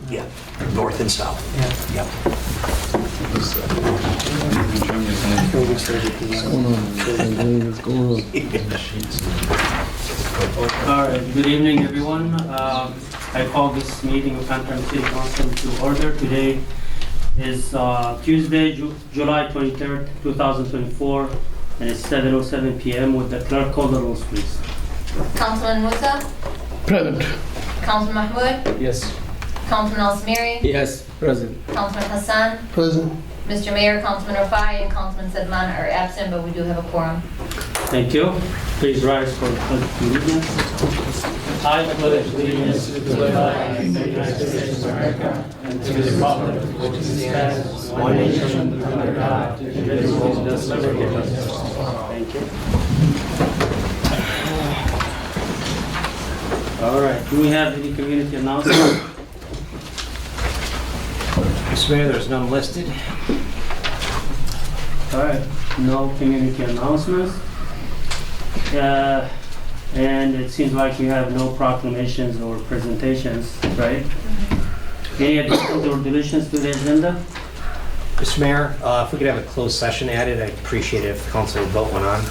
Yeah, north and south. Yeah. Yep. All right, good evening, everyone. I call this meeting of Hamtramck City Council to order. Today is Tuesday, July 23rd, 2024, and it's 7:07 p.m. Would the clerk call the rolls, please? Councilman Musa, Present. Councilman Mahmoud, Yes. Councilman Al-Samiri, Yes, present. Councilman Hassan, Present. Mr. Mayor, Councilman Rafai, and Councilman Sedman are absent, but we do have a quorum. Thank you. Please rise for the pledge of allegiance. I pledge allegiance to the flag of the United States of America and to the republic which stands one nation under God, indivisible, with liberty and justice. Thank you. All right. Do we have any community announcements? Mr. Mayor, there's none listed. All right. No community announcements. And it seems like we have no proclamations or presentations, right? Any additions or deletions to the agenda? Mr. Mayor, if we could have a closed session added, I'd appreciate it if council would vote one on.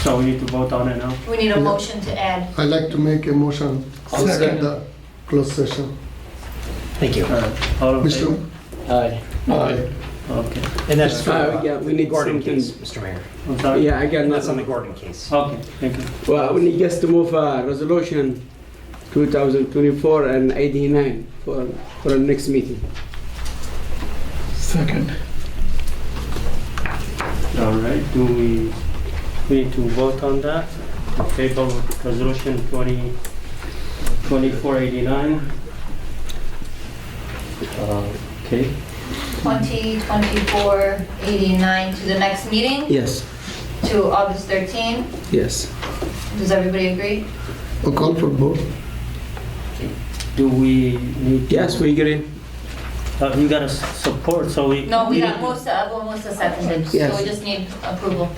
So we need to vote on it now? We need a motion to add. I'd like to make a motion to set the closed session. Thank you. All in Mr. favor? Aye. Aye. Okay. And that's for yeah, we need Gordon something. case, Mr. Mayor. I'm sorry? Yeah, I got That's on the nothing. Gordon case. Okay, thank you. Well, we need just to move resolution 2024 and 89 for the next meeting. Second. All right, do we need to vote on that? In favor of resolution 2489? Okay. 2024-89 to the next meeting, Yes, to August 13. yes. Does everybody agree? A call for vote. Do we need to? Yes, we agree. You got to support, so we. No, we got Musa seconded, so Yes. we just need approval.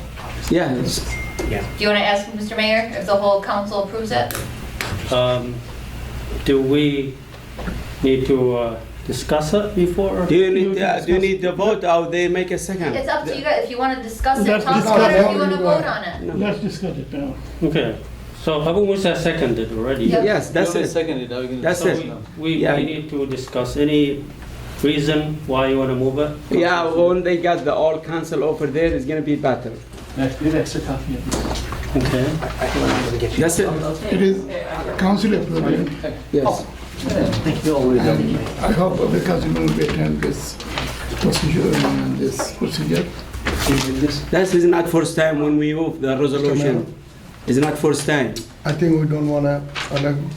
Yeah, it's- Yeah. Do you want to ask Mr. Mayor if the whole council approves it? Do we need to discuss it before? do you need the vote or they make a second? It's up to you guys. If you want to discuss it, Let's talk discuss about it. If it. you want to Go vote ahead. on it. No. Let's discuss it now. Okay, so Abu Musa seconded already. Yeah. Yes, that's it. Seconded. That's So it. we Yeah. need to discuss any reason why you want to move it? Yeah, when they got the all council over there, it's gonna be better. Next, need extra copy of this. Okay. I can get you. That's it. It is council approved. Yes. I hope the council will attend this procedure and this procedure. That is not first time when we move the resolution. It's not first time. I think we don't wanna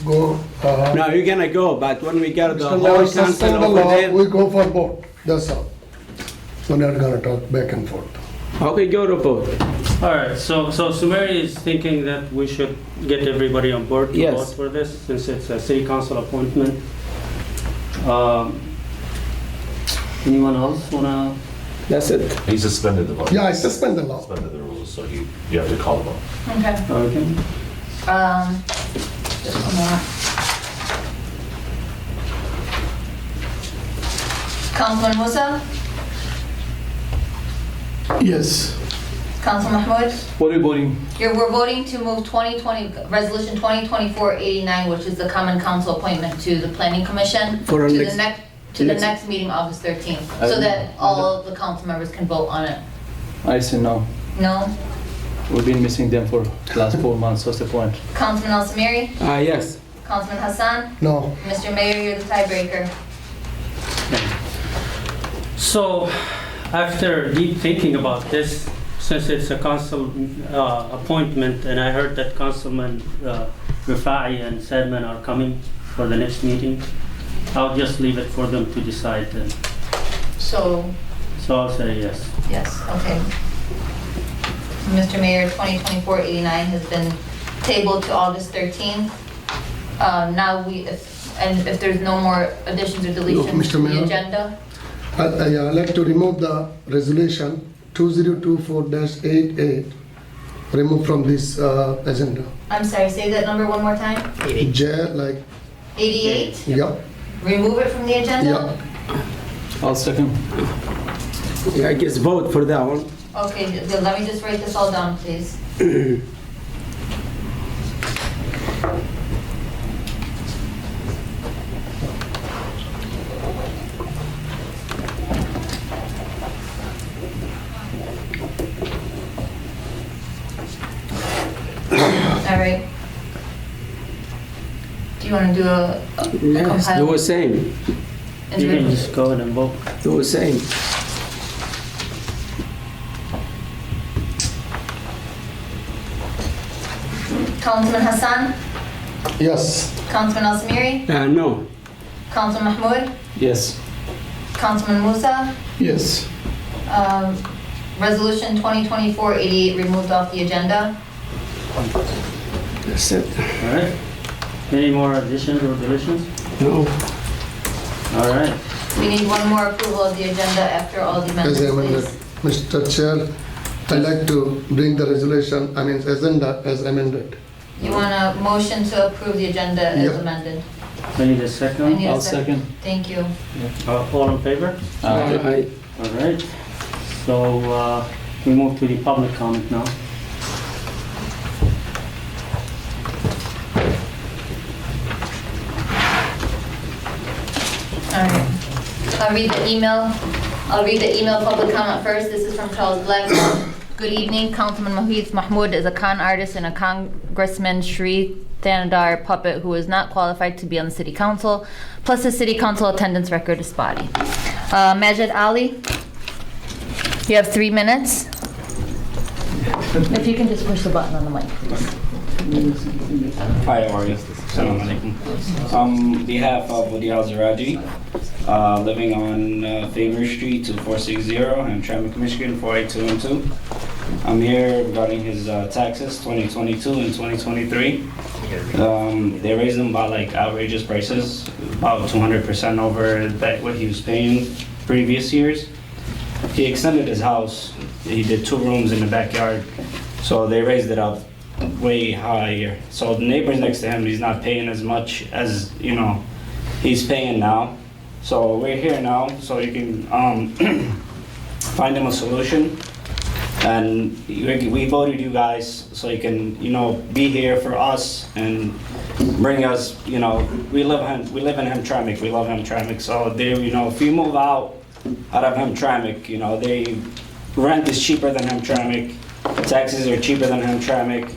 go. No, you're gonna go, but when we get the Mr. whole Mayor, council suspend the over law, there, we go for vote, that's all. We're not gonna talk back and forth. okay, go to vote. All right, so Sumeri is thinking that we should get everybody on board to Yes. vote for this, since it's a city council appointment. Anyone else wanna? That's it. He suspended the vote. Yeah, I suspend the law. Suspended the rules, so you have to call the vote. Okay. Okay. Just one more. Councilman Musa, Yes. Councilman Mahmoud. What are you voting? We're voting to move 2020, Resolution 2024-89, which is the Common Council appointment to the Planning Commission, For our to next- the next, to the next meeting, August 13th, so that all of the council members can vote on it. I say no. No? We've been missing them for the last 4 months. What's the point? Councilman Al-Samiri, Yes. Councilman Hassan, No, Mr. Mayor, you're the tiebreaker. So, after deep thinking about this, since it's a council appointment, and I heard that Councilman Rafai and Sedman are coming for the next meeting, I'll just leave it for them to decide then. So, So I'll say yes. yes, okay. Mr. Mayor, 2024-89 has been tabled to August 13th. Now if there's no more additions or deletions Mr. to the Mayor. agenda, I'd like to remove the resolution 2024-88, remove from this agenda. I'm sorry, say that number one more time. J, like 88? Yep, Remove it from the agenda? yep. I'll second. Yeah, I guess vote for that one. Okay, let me just write this all down, please. All right. Do you want to do a Yes, do compile? the same. You can just go ahead and vote. Do the same. Councilman Hassan? Yes, Councilman Al Samiri? No. Councilman Mahmoud? Yes. Councilman Musa? Yes. Resolution 2024-88 removed off the agenda. That's it. All right. Any more additions or deletions? No. All right. We need one more approval of the agenda after all the as amendments, amended. please. Mr. Chair, I'd like to bring the resolution, agenda as amended. You want a motion to approve the agenda as Yep. amended? I need a I second. need a I'll sec- second. Thank you. All in favor? Aye. All right. So we move to the public comment now. All right. I'll read the email. I'll read the email public comment first. This is from Charles Black. Good evening. Councilman Mahmoud is a con artist and a Congressman Shri Thanadar puppet who is not qualified to be on the city council. Plus, the city council attendance record is spotty. Majid Ali, you have 3 minutes. If you can just push the button on the mic, please. Hi, how are you? Assalamu alaikum. On behalf of Wadi Al-Zaraji, living on Favor Street, 2460, Hamtramck, Michigan, 48212. I'm here regarding his taxes, 2022 and 2023. They raised them by like outrageous prices, about 200% over what he was paying previous years. He extended his house. He did 2 rooms in the backyard, so they raised it up way higher. So the neighbors next to him, he's not paying as much as, you know, he's paying now. So we're here now, so you can find him a solution. And we voted you guys, so you can, you know, be here for us and bring us, you know, we live in Hamtramck, we love Hamtramck. So they, you know, if you move out of Hamtramck, you know, they rent is cheaper than Hamtramck, taxes are cheaper than Hamtramck,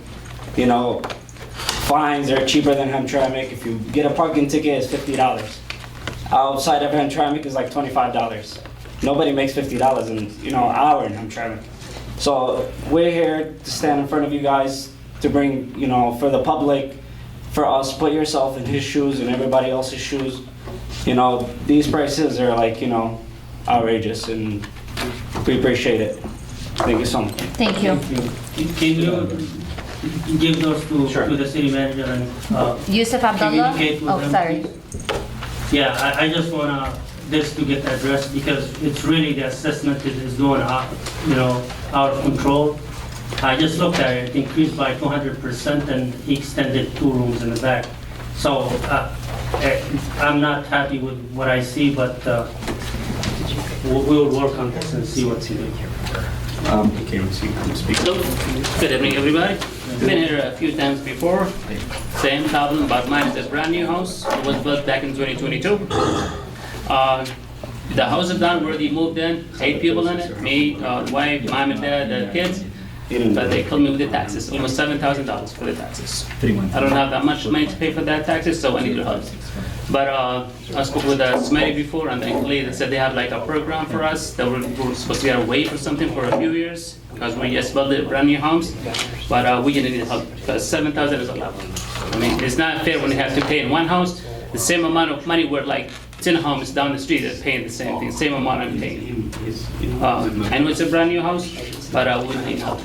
you know, fines are cheaper than Hamtramck. If you get a parking ticket, it's $50. Outside of Hamtramck is like $25. Nobody makes $50 in, you know, an hour in Hamtramck. So we're here to stand in front of you guys to bring, you know, for the public, for us, put yourself in his shoes and everybody else's shoes. You know, these prices are like, you know, outrageous, and we appreciate it. Thank you so much. Thank you. Can you give those to the city manager and Yusuf Abdullah? communicate with Oh, them, sorry. please? Yeah, I just want this to get addressed because it's really the assessment is going out, you know, out of control. I just looked at it, it increased by 200% and he extended 2 rooms in the back. So I'm not happy with what I see, but we'll work on this and see what's in it. Good evening, everybody. Been here a few times before. Same problem, but mine is a brand new house. It was built back in 2022. The house is done where they moved in, 8 people in it, me, wife, mom and dad, the kids. But they killed me with the taxes, almost $7,000 for the taxes. I don't have that much money to pay for that taxes, so I need your help. But I spoke with Smitty before, and thankfully they said they have like a program for us that we're supposed to get a waiver or something for a few years because we just built a brand new homes. But we didn't need help because $7,000 is a lot. I mean, it's not fair when you have to pay in one house the same amount of money where like 10 homes down the street are paying the same thing, same amount I'm paying. I know it's a brand new house, but we need help.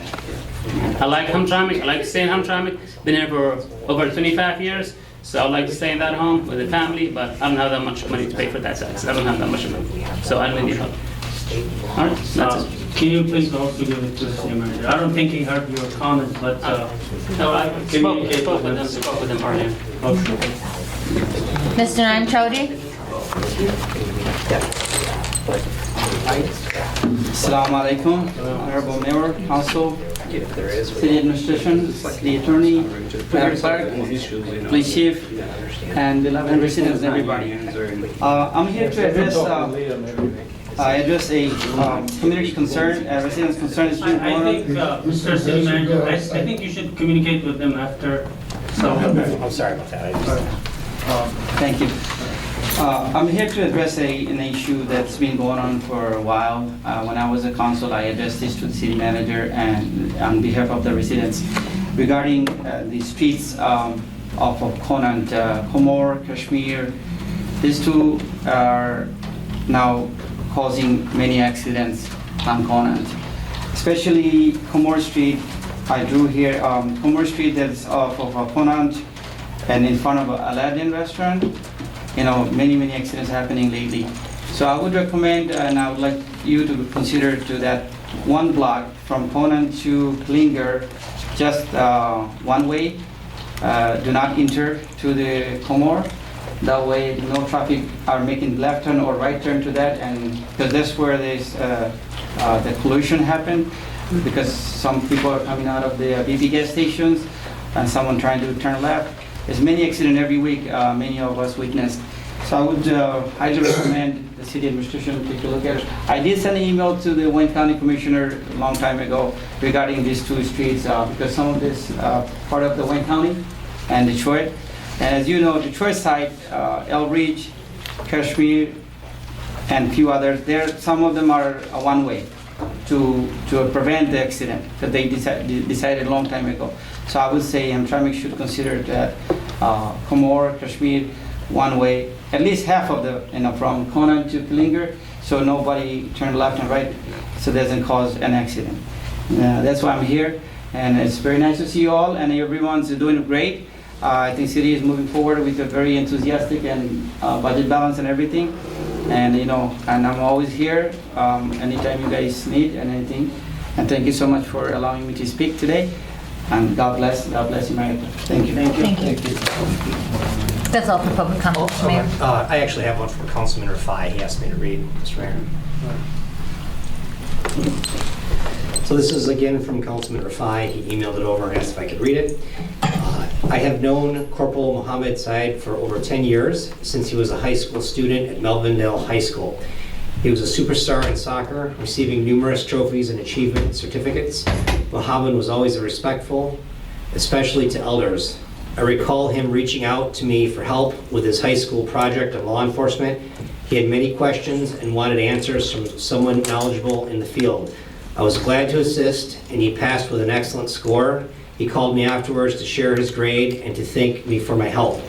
I like Hamtramck, I like to stay in Hamtramck, been here for over 25 years, so I like to stay in that home with the family, but I don't have that much money to pay for that tax. I don't have that much money, so I really need help. All right, that's it. Can you please also give it to the city manager? I don't think he heard your comments, but No, I spoke with them earlier. Okay. Mr. Naim Chowdhury? Assalamu alaikum, Honorable Mayor, Council, City Administration, City Attorney, Mayor Clerk, Police Chief, and beloved residents, everybody. I'm here to address a community concern, a resident's concern is being I brought think, up. Mr. City Manager, I think you should communicate with them after. So, I'm sorry about that. Thank you. I'm here to address an issue that's been going on for a while. When I was a council, I addressed this to the city manager and on behalf of the residents regarding the streets off of Conant, Komor, Kashmir. These two are now causing many accidents on Conant, especially Komor Street. I drew here Komor Street that's off of Conant and in front of Aladdin restaurant. You know, many accidents happening lately. So I would recommend, and I would like you to consider to that one block from Conant to Klinger, just one way. Do not enter to the Komor. That way, no traffic are making left turn or right turn to that, and because that's where there's the collision happened. Because some people are coming out of the BP gas stations, and someone trying to turn left. There's many accidents every week, many of us witnessed. So I would highly recommend the city administration take a look at it. I did send an email to the Wayne County Commissioner a long time ago regarding these two streets, because some of this part of the Wayne County and Detroit. And as you know, Detroit side, El Ridge, Kashmir, and a few others, some of them are one way to prevent the accident that they decided a long time ago. So I would say Hamtramck should consider that Komor, Kashmir, one way, at least half of the, from Conant to Klinger, so nobody turn left and right, so it doesn't cause an accident. That's why I'm here, and it's very nice to see you all, and everyone's doing great. I think city is moving forward with a very enthusiastic and budget balance and everything. And and I'm always here anytime you guys need and anything. And thank you so much for allowing me to speak today. And God bless America. Thank you. Thank you. That's all for public comment, Mr. Mayor. I actually have one from Councilman Rafai. He asked me to read, Mr. Mayor. So this is again from Councilman Rafai. He emailed it over and asked if I could read it. I have known Corporal Mohammed Said for over 10 years, since he was a high school student at Melvindale High School. He was a superstar in soccer, receiving numerous trophies and achievement certificates. Mohammed was always respectful, especially to elders. I recall him reaching out to me for help with his high school project on law enforcement. He had many questions and wanted answers from someone knowledgeable in the field. I was glad to assist, and he passed with an excellent score. He called me afterwards to share his grade and to thank me for my help.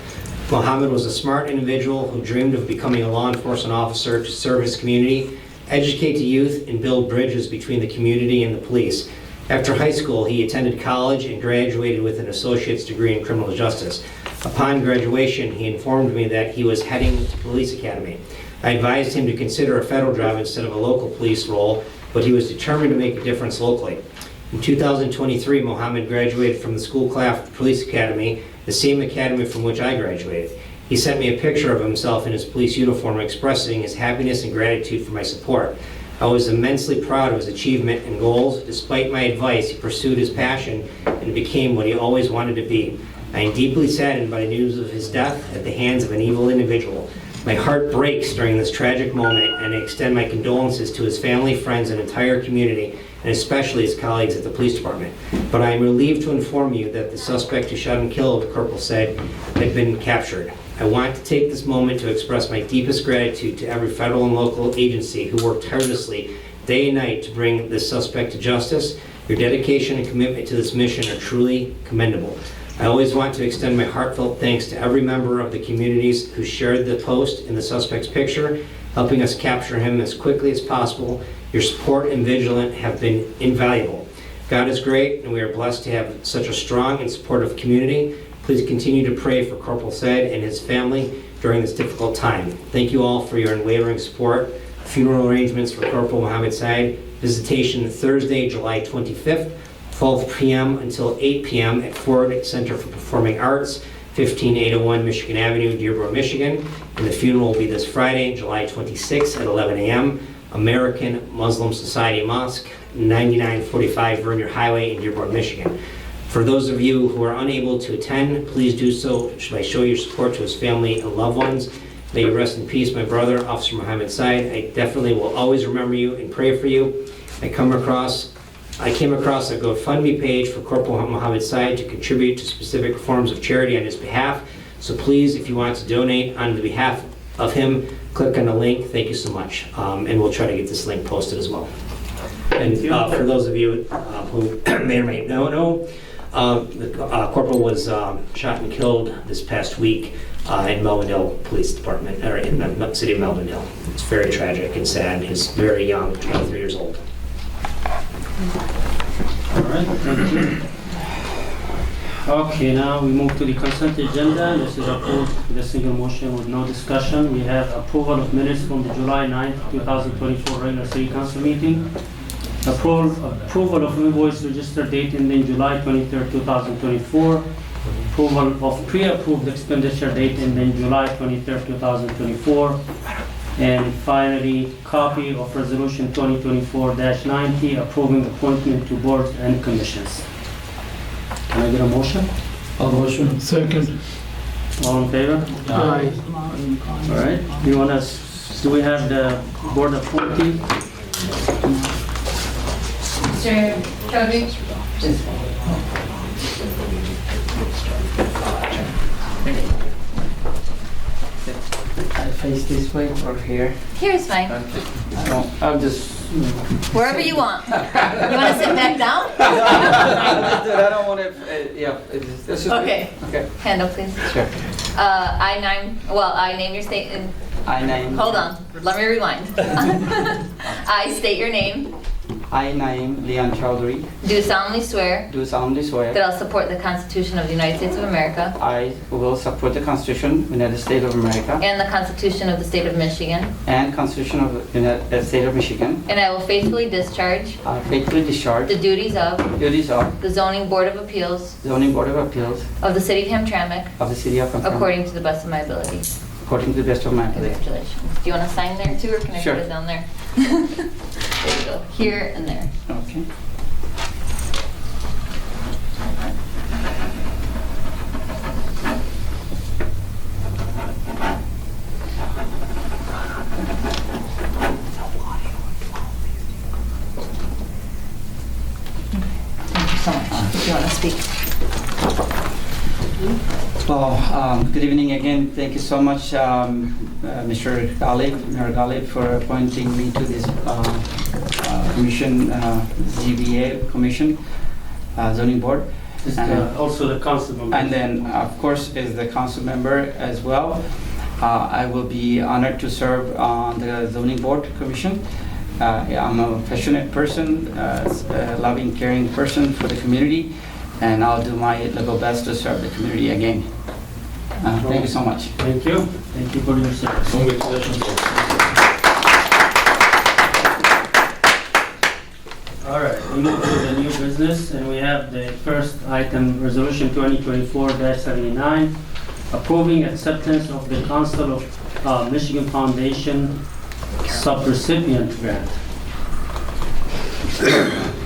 Mohammed was a smart individual who dreamed of becoming a law enforcement officer to serve his community, educate the youth, and build bridges between the community and the police. After high school, he attended college and graduated with an associate's degree in criminal justice. Upon graduation, he informed me that he was heading to police academy. I advised him to consider a federal job instead of a local police role, but he was determined to make a difference locally. In 2023, Mohammed graduated from the Schoolcraft Police Academy, the same academy from which I graduated. He sent me a picture of himself in his police uniform expressing his happiness and gratitude for my support. I was immensely proud of his achievement and goals. Despite my advice, he pursued his passion and became what he always wanted to be. I am deeply saddened by the news of his death at the hands of an evil individual. My heart breaks during this tragic moment, and I extend my condolences to his family, friends, and entire community, and especially his colleagues at the police department. But I am relieved to inform you that the suspect who shot and killed Corporal Said had been captured. I want to take this moment to express my deepest gratitude to every federal and local agency who worked tirelessly day and night to bring this suspect to justice. Your dedication and commitment to this mission are truly commendable. I always want to extend my heartfelt thanks to every member of the communities who shared the post in the suspect's picture, helping us capture him as quickly as possible. Your support and vigilance have been invaluable. God is great, and we are blessed to have such a strong and supportive community. Please continue to pray for Corporal Said and his family during this difficult time. Thank you all for your unwavering support. Funeral arrangements for Corporal Mohammed Said. Visitation Thursday, July 25th, 12 p.m. until 8 p.m. at Ford Center for Performing Arts, 15801 Michigan Avenue, Dearborn, Michigan. And the funeral will be this Friday, July 26th at 11 a.m. American Muslim Society Mosque, 9945 Vernier Highway in Dearborn, Michigan. For those of you who are unable to attend, please do so by showing your support to his family and loved ones. May you rest in peace, my brother, Officer Muhammad Said. I definitely will always remember you and pray for you. I came across a GoFundMe page for Corporal Muhammad Said to contribute to specific forms of charity on his behalf. So please, if you want to donate on the behalf of him, click on the link. Thank you so much. And we'll try to get this link posted as well. And for those of you who may or may not know, the corporal was shot and killed this past week in Melvindale Police Department, or in the city of Melvindale. It's very tragic and sad. He's very young, 23 years old. All right, thank you. Okay, now we move to the consent agenda. This is approved with a single motion with no discussion. We have approval of minutes from the July 9th, 2024 regular city council meeting. Approval of invoice registered date ending July 23rd, 2024. Approval of pre-approved expenditure date ending July 23rd, 2024. And finally, copy of resolution 2024-90 approving appointment to boards and commissions. Can I get a motion? I'll motion. Second. All in favor? Aye. All right. Do we have the board appointee? Mr. Chaudhry? I face this way or here? Here's fine. I'll just. Wherever you want. You want to sit back down? I don't want to, yeah. This is Okay. Okay. Hand up, please. Sure. I name your state. I name. Hold on. Let me rewind. I state your name. I name Leon Chaudhry. Do solemnly swear Do solemnly swear. that I'll support the Constitution of the United States of America I will support the Constitution of the United States of America and the Constitution of the State of Michigan, and Constitution of the United States of Michigan. and I will faithfully discharge I faithfully discharge the duties of duties of the Zoning Board of Appeals Zoning Board of Appeals of the City of Hamtramck of the City of Hamtramck according to the best of my ability. according to the best of my ability. Congratulations. Do you want to sign there too, or can I Sure. put it down there? There you go. Here and there. Okay. Thank you so much. If you want to speak. Well, good evening again. Thank you so much, Mr. Galib, Mayor Galib, for appointing me to this commission, ZBA commission, zoning board. Also the council member. And then, of course, is the council member as well. I will be honored to serve on the zoning board commission. I'm a passionate person, a loving, caring person for the community, and I'll do my level best to serve the community again. Thank you so much. Thank you. Thank you for your service. Congratulations. All right, we move to the new business, and we have the first item, Resolution 2024-79, approving acceptance of the Council of Michigan Foundation subrecipient grant.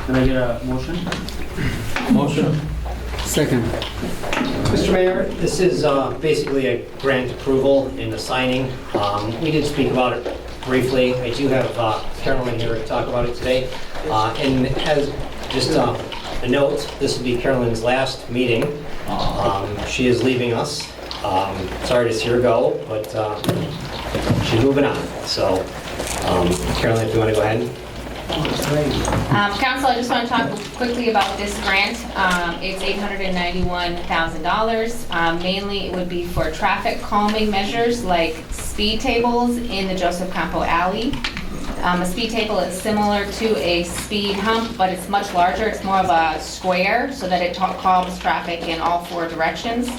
Can I get a motion? Motion. Second. Mr. Mayor, this is basically a grant approval and a signing. We did speak about it briefly. I do have Carolyn here to talk about it today. And as just a note, this will be Carolyn's last meeting. She is leaving us. Sorry to see her go, but she's moving on. So, Carolyn, if you want to go ahead. Council, I just want to talk quickly about this grant. It's $891,000. Mainly it would be for traffic calming measures like speed tables in the Joseph Campo Alley. A speed table is similar to a speed hump, but it's much larger. It's more of a square so that it calms traffic in all four directions.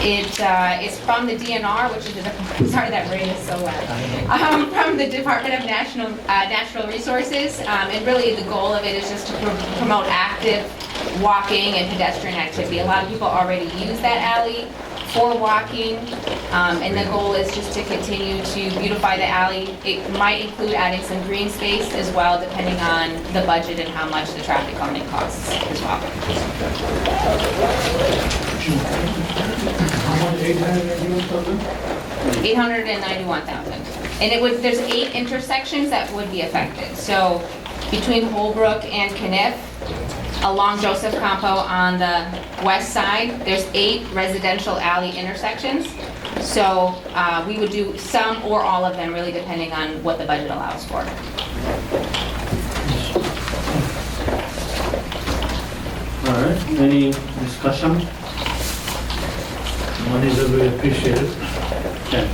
It's from the DNR, which is sorry that rain is so loud. From the Department of Natural Resources, and really the goal of it is just to promote active walking and pedestrian activity. A lot of people already use that alley for walking, and the goal is just to continue to beautify the alley. It might include adding some green space as well, depending on the budget and how much the traffic calming costs as well. $891,000. And it would, there's 8 intersections that would be affected. So between Holbrook and Kniff, along Joseph Campo on the west side, there's 8 residential alley intersections. So we would do some or all of them, really depending on what the budget allows for. All right, any discussion? Money is very appreciated. Okay,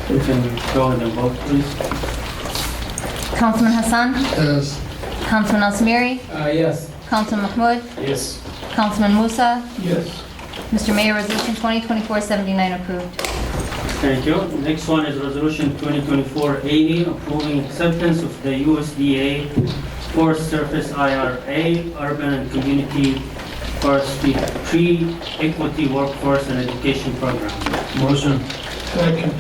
we can go ahead and vote, please. Councilman Hassan, Yes. Councilman Al-Samiri, Yes. Councilman Mahmoud, Yes. Councilman Musa. Yes. Mr. Mayor, Resolution 2024-79 approved. Thank you. Next one is Resolution 2024-80, approving acceptance of the USDA Forest Service IRA, Urban and Community Forestry Tree Equity Workforce and Education Program. Motion. Second.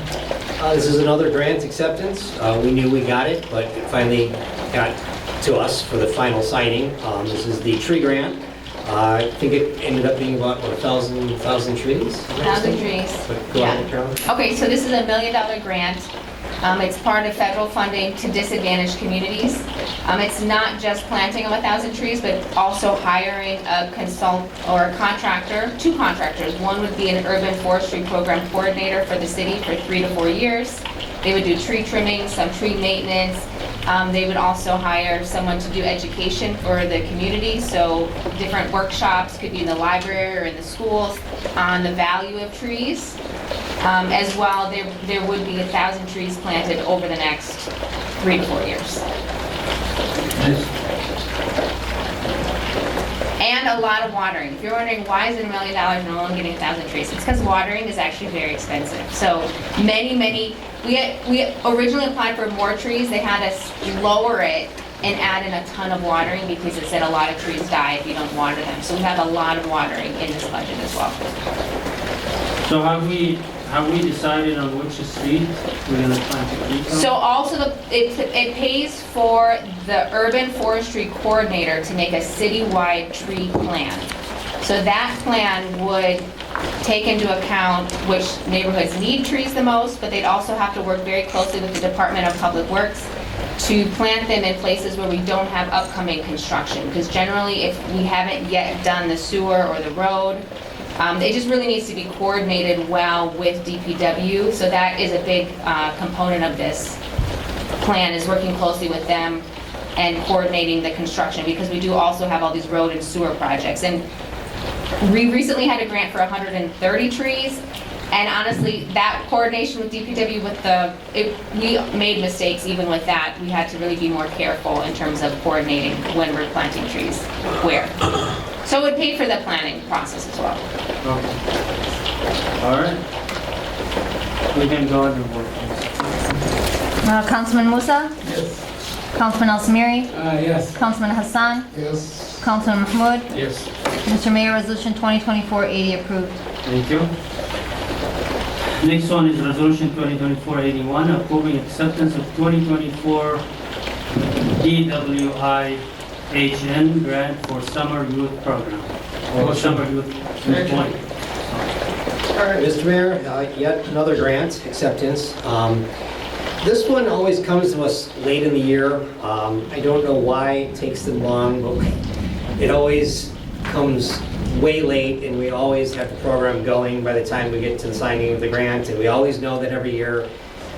This is another grant acceptance. We knew we got it, but it finally got to us for the final signing. This is the tree grant. I think it ended up being about, what, 1,000 trees? 1,000 trees. But go ahead, Carol. Okay, so this is a $1 million grant. It's part of federal funding to disadvantaged communities. It's not just planting of 1,000 trees, but also hiring a contractor, 2 contractors. One would be an urban forestry program coordinator for the city for 3 to 4 years. They would do tree trimming, some tree maintenance. They would also hire someone to do education for the community, so different workshops, could be in the library or in the schools, on the value of trees. As well, there would be 1,000 trees planted over the next 3 to 4 years. And a lot of watering. If you're wondering why is it $1 million and we're only getting 1,000 trees, it's because watering is actually very expensive. So we originally applied for more trees. They had us lower it and add in a ton of watering because it said a lot of trees die if you don't water them. So we have a lot of watering in this budget as well. So have we decided on which street we're gonna plant the trees on? So also it pays for the urban forestry coordinator to make a citywide tree plan. So that plan would take into account which neighborhoods need trees the most, but they'd also have to work very closely with the Department of Public Works to plant them in places where we don't have upcoming construction. Because generally, if we haven't yet done the sewer or the road, it just really needs to be coordinated well with DPW. So that is a big component of this plan, is working closely with them and coordinating the construction, because we do also have all these road and sewer projects. And we recently had a grant for 130 trees, and honestly, that coordination with DPW, we made mistakes even with that. We had to really be more careful in terms of coordinating when we're planting trees where. So it would pay for the planning process as well. Okay. All right. We can go ahead and vote. Councilman Musa, Yes. Councilman Al-Samiri, Yes. Councilman Hassan, Yes. Councilman Mahmoud. Yes. Mr. Mayor, Resolution 2024-80 approved. Thank you. Next one is Resolution 2024-81, approving acceptance of 2024 DWIHN grant for summer youth program, or summer youth employment. All right, Mr. Mayor, yet another grant acceptance. This one always comes to us late in the year. I don't know why it takes them long, but it always comes way late, and we always have the program going by the time we get to the signing of the grant, and we always know that every year.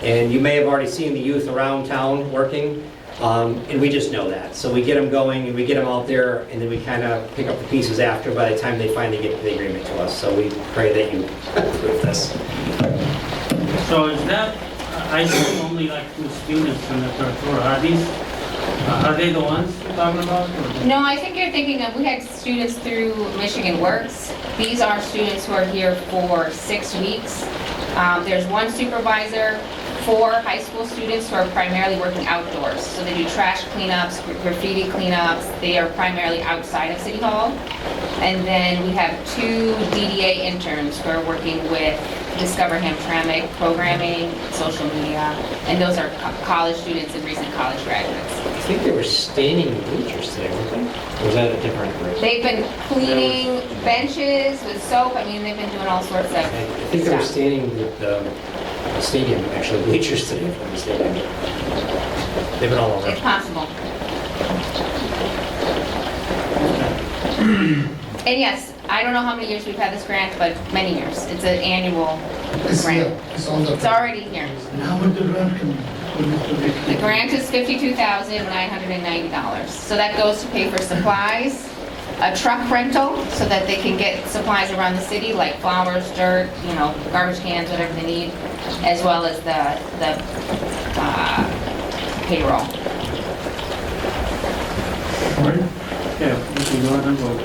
And you may have already seen the youth around town working, and we just know that. So we get them going, and we get them out there, and then we kind of pick up the pieces after by the time they finally get the agreement to us. So we pray that you approve this. So is that, I see only like 2 students in the third floor. Are they the ones you're talking about? Or? No, I think you're thinking of, we had students through Michigan Works. These are students who are here for 6 weeks. There's one supervisor, 4 high school students who are primarily working outdoors. So they do trash cleanups, graffiti cleanups. They are primarily outside of City Hall. And then we have 2 DDA interns who are working with Discover Hamtramck programming, social media, and those are college students and recent college graduates. I think they were staining the bleachers today, weren't they? Or was that a different group? They've been cleaning benches with soap. I mean, they've been doing all sorts of I think they were stuff. staining the stadium, actually, bleachers today, if I'm mistaken. They've been all over. It's possible. And yes, I don't know how many years we've had this grant, but many years. It's an annual It's grant. here, it's on the. It's already here. And how much the grant can, The grant is $52,990. So that goes to pay for supplies, a truck rental, so that they can get supplies around the city, like flowers, dirt, garbage cans, whatever they need, as well as the payroll. Okay, we can go ahead and vote.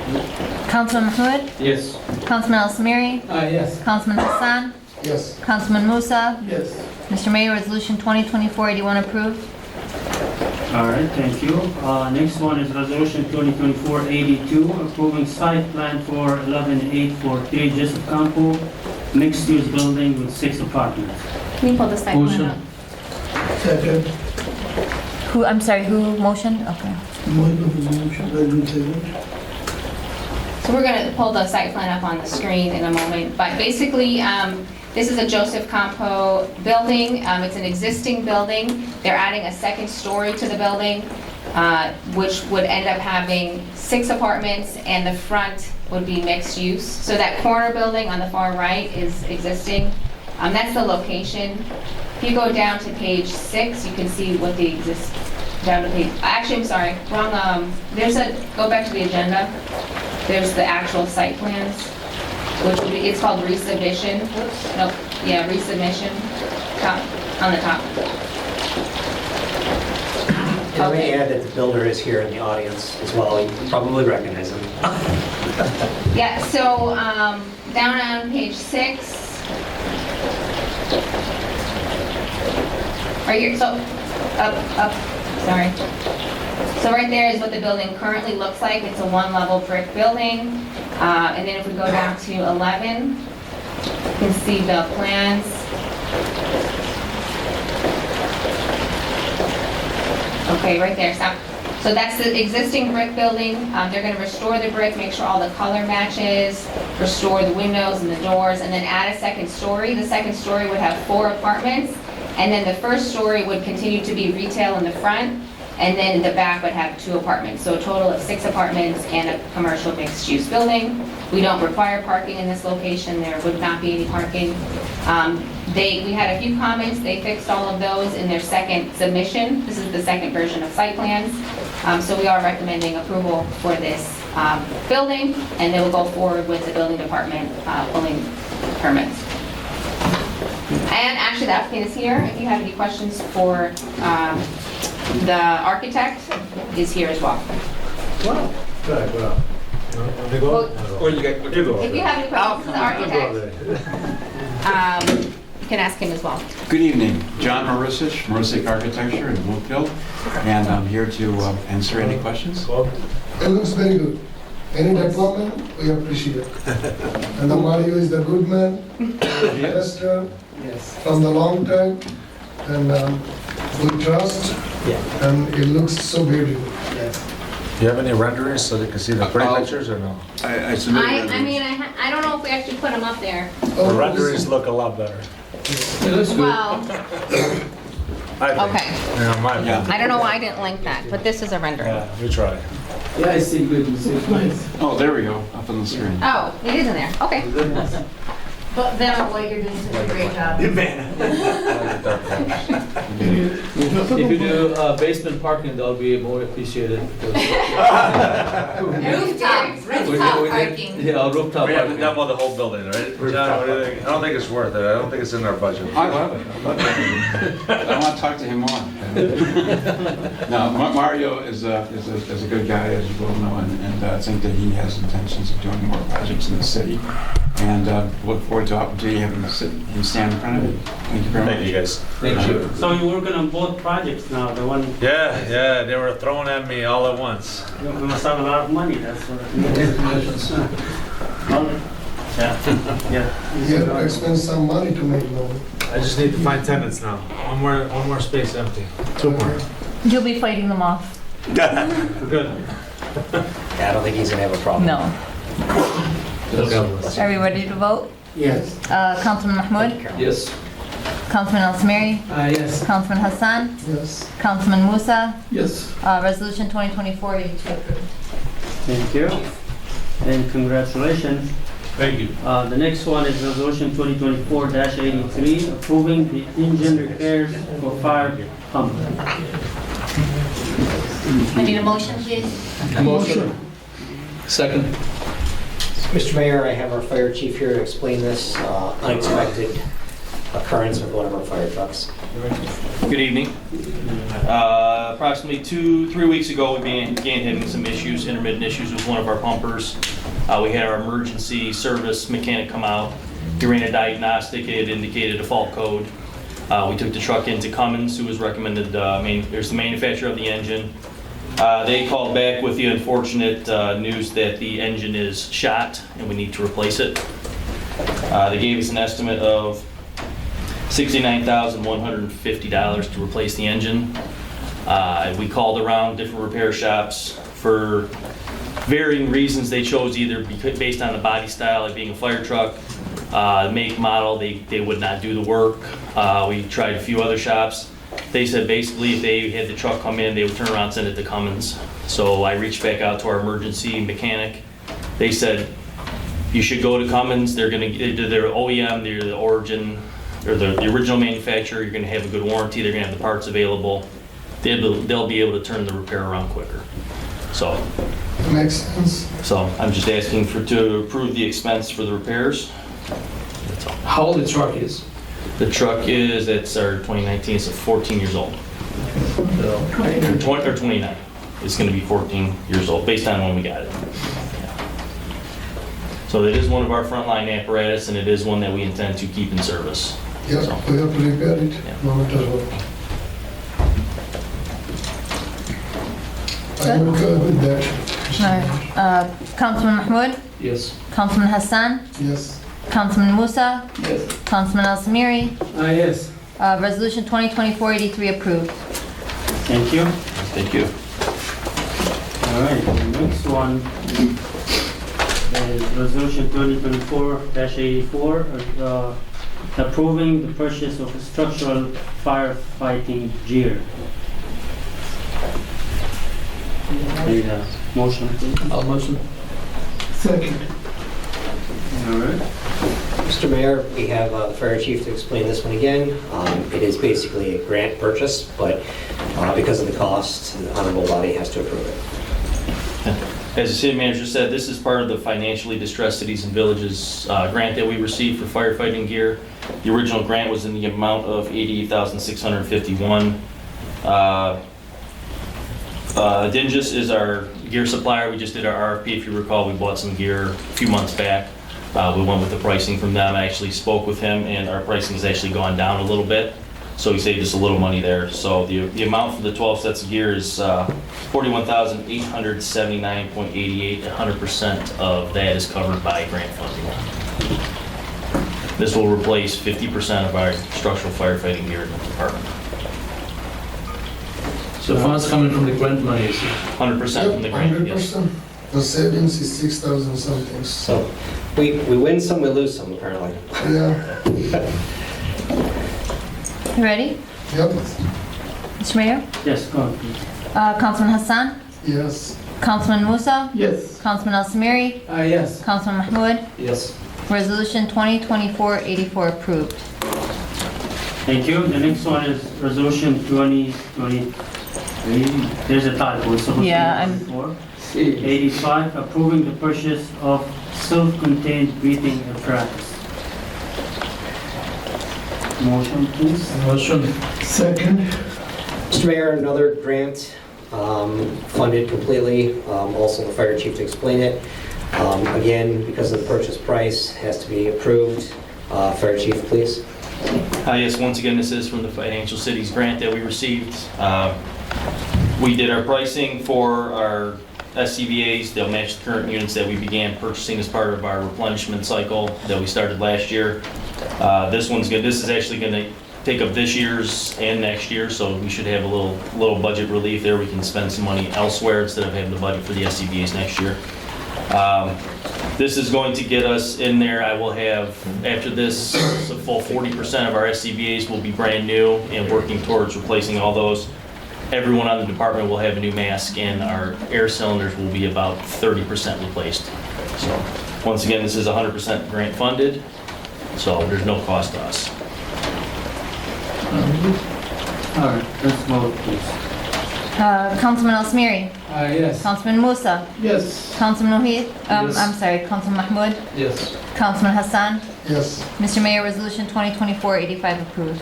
Councilman Mahmoud, Yes. Councilman Al Samiri, yes. Councilman Hassan, Yes, Councilman Musa. Yes. Mr. Mayor, Resolution 2024-81 approved. All right, thank you. Next one is Resolution 2024-82, approving site plan for 11843 Joseph Campo, mixed-use building with 6 apartments. Can you pull the site plan up? Second. Who, I'm sorry, who motioned? Okay. So we're going to pull the site plan up on the screen in a moment, but basically, this is a Joseph Campo building. It's an existing building. They're adding a second story to the building, which would end up having 6 apartments, and the front would be mixed use. So that corner building on the far right is existing. That's the location. If you go down to page 6, you can see what the down to page, actually, I'm sorry, wrong, go back to the agenda. There's the actual site plans, which would be, it's called resubmission. Nope, yeah, resubmission, on the top. And let me add that the builder is here in the audience as well. You probably recognize him. Yeah, so, down on page 6. Right here, so, up, sorry. So right there is what the building currently looks like. It's a 1-level brick building. And then if we go down to 11, you can see the plans. Okay, right there, stop. So that's the existing brick building. They're gonna restore the brick, make sure all the color matches, restore the windows and the doors, and then add a second story. The second story would have 4 apartments, and then the first story would continue to be retail in the front, and then the back would have 2 apartments. So a total of 6 apartments and a commercial mixed-use building. We don't require parking in this location. There would not be any parking. We had a few comments. They fixed all of those in their second submission. This is the second version of site plans. So we are recommending approval for this building, and they will go forward with the building department pulling permits. And actually, the applicant is here. If you have any questions for the architect, is here as well. Well, if you have any questions for the architect, you can ask him as well. Good evening, John Marisich, Marisich Architecture in Bloomfield, and I'm here to answer any questions. it looks very good. Any development, we appreciate it. And the Mario is the good man, investor, from the long time, and we trust, and it looks so beautiful. Do you have any renderings so they can see the pretty pictures or no? I submitted I mean, I don't know if we actually put them up there. The renderings look a lot better. Well, I think. okay. Yeah, my opinion. I don't know why I didn't link that, but this is a rendering. Yeah, we try. Yeah, I see good. Nice. Oh, there we go, up on the screen. Oh, it is in there. Okay. But then what you're doing such a great job. If you do basement parking, that'll be more appreciated. Rooftops. Rooftop parking. Yeah, rooftop We have to parking. demo the whole building, right? John, what do you think? I don't think it's worth it. I don't think it's in our budget. I love it. I want to talk to him more. No, Mario is a good guy, as you well know, and I think that he has intentions of doing more projects in the city. And look forward to the opportunity of having him sit and stand in front of it. Thank you very much. Thank you, guys. Thank you. So you're working on both projects now, the one, Yeah, they were throwing at me all at once. we must have a lot of money, that's what. Yeah, yeah. You have to expend some money to make money. I just need to find tenants now. One more space empty. 2 more. You'll be fighting them off. Good. Yeah, I don't think he's gonna have a problem. No. Are we ready to vote? Yes. Councilman Mahmoud, Yes. Councilman Al-Samiri, Yes. Councilman Hassan, Yes. Councilman Musa, Yes. Resolution 2024-82 approved. Thank you, and congratulations. Thank you. The next one is resolution 2024-83, approving the engine repairs for fire pump. I need a motion, please. Motion. Second. Mr. Mayor, I have our fire chief here to explain this unexpected occurrence with one of our fire trucks. Good evening. Approximately 2-3 weeks ago, we began having some issues, intermittent issues with one of our pumpers. We had our emergency service mechanic come out. He ran a diagnostic. It indicated a fault code. We took the truck into Cummins, who was recommended, there's the manufacturer of the engine. They called back with the unfortunate news that the engine is shot and we need to replace it. They gave us an estimate of $69,150 to replace the engine. We called around different repair shops for varying reasons. They chose either based on the body style, like being a fire truck, make, model, they would not do the work. We tried a few other shops. They said basically if they had the truck come in, they would turn around and send it to Cummins. So I reached back out to our emergency mechanic. They said, you should go to Cummins. They're OEM, they're the origin, or the original manufacturer. You're gonna have a good warranty. They're gonna have the parts available. They'll be able to turn the repair around quicker. So. Makes sense. So I'm just asking to approve the expense for the repairs. That's all. How old the truck is? The truck is, it's our 2019, it's 14 years old. Or 29. It's gonna be 14 years old, based on when we got it. Yeah. So it is one of our frontline apparatus, and it is one that we intend to keep in service. Yeah, So, we have to repair it, no matter what. I'm okay with that. All right. Councilman Mahmoud, Yes. Councilman Hassan, Yes. Councilman Musa, Yes. Councilman Al-Samiri, Yes. Resolution 2024-83 approved. Thank you. thank you. All right, the next one is resolution 2024-84, approving the purchase of structural firefighting gear. Need a motion, please? I'll motion. Second. All right. Mr. Mayor, we have the fire chief to explain this one again. It is basically a grant purchase, but because of the cost, the honorable body has to approve it. As the city manager said, this is part of the financially distressed cities and villages grant that we received for firefighting gear. The original grant was in the amount of $88,651. Dingus is our gear supplier. We just did our RFP. If you recall, we bought some gear a few months back. We went with the pricing from them. I actually spoke with him, and our pricing has actually gone down a little bit. So he saved us a little money there. So the amount for the 12 sets of gear is $41,879.88. 100% of that is covered by grant funding. This will replace 50% of our structural firefighting gear in the department. So funds coming from the grant money, is it? 100% from the grant, yes. 100%. The savings is 6,000 something. So we win some, we lose some, apparently. Yeah, You ready? yep, Mr. Mayor? Yes, go on, please. Councilman Hassan, yes. Councilman Musa, Yes. Councilman Al-Samiri, Yes. Councilman Mahmoud, Yes. Resolution 2024-84 approved. Thank you. The next one is resolution 2023. There's a typo. It's supposed to be Yeah, 24. 85, approving the purchase of self-contained breathing apparatus. Motion, please. Motion. Second. Mr. Mayor, another grant funded completely, also the fire chief to explain it. Again, because of the purchase price, has to be approved. Fire chief, please. Yes, once again, this is from the Financial Cities grant that we received. We did our pricing for our SCBA's. They'll match the current units that we began purchasing as part of our replenishment cycle that we started last year. This one's good. This is actually going to take up this year's and next year, so we should have a little budget relief there. We can spend some money elsewhere instead of having the budget for the SCBA's next year. This is going to get us in there. I will have, after this, a full 40% of our SCBA's will be brand new and working towards replacing all those. Everyone on the department will have a new mask, and our air cylinders will be about 30% replaced. So, once again, this is 100% grant funded, so there's no cost to us. All right, let's vote, please. Councilman Al-Samiri. Yes. Councilman Musa. Yes. Councilman Wahid. Yes. I'm sorry, Councilman Mahmoud. Yes. Councilman Hassan. Yes. Mr. Mayor, Resolution 2024-85 approved.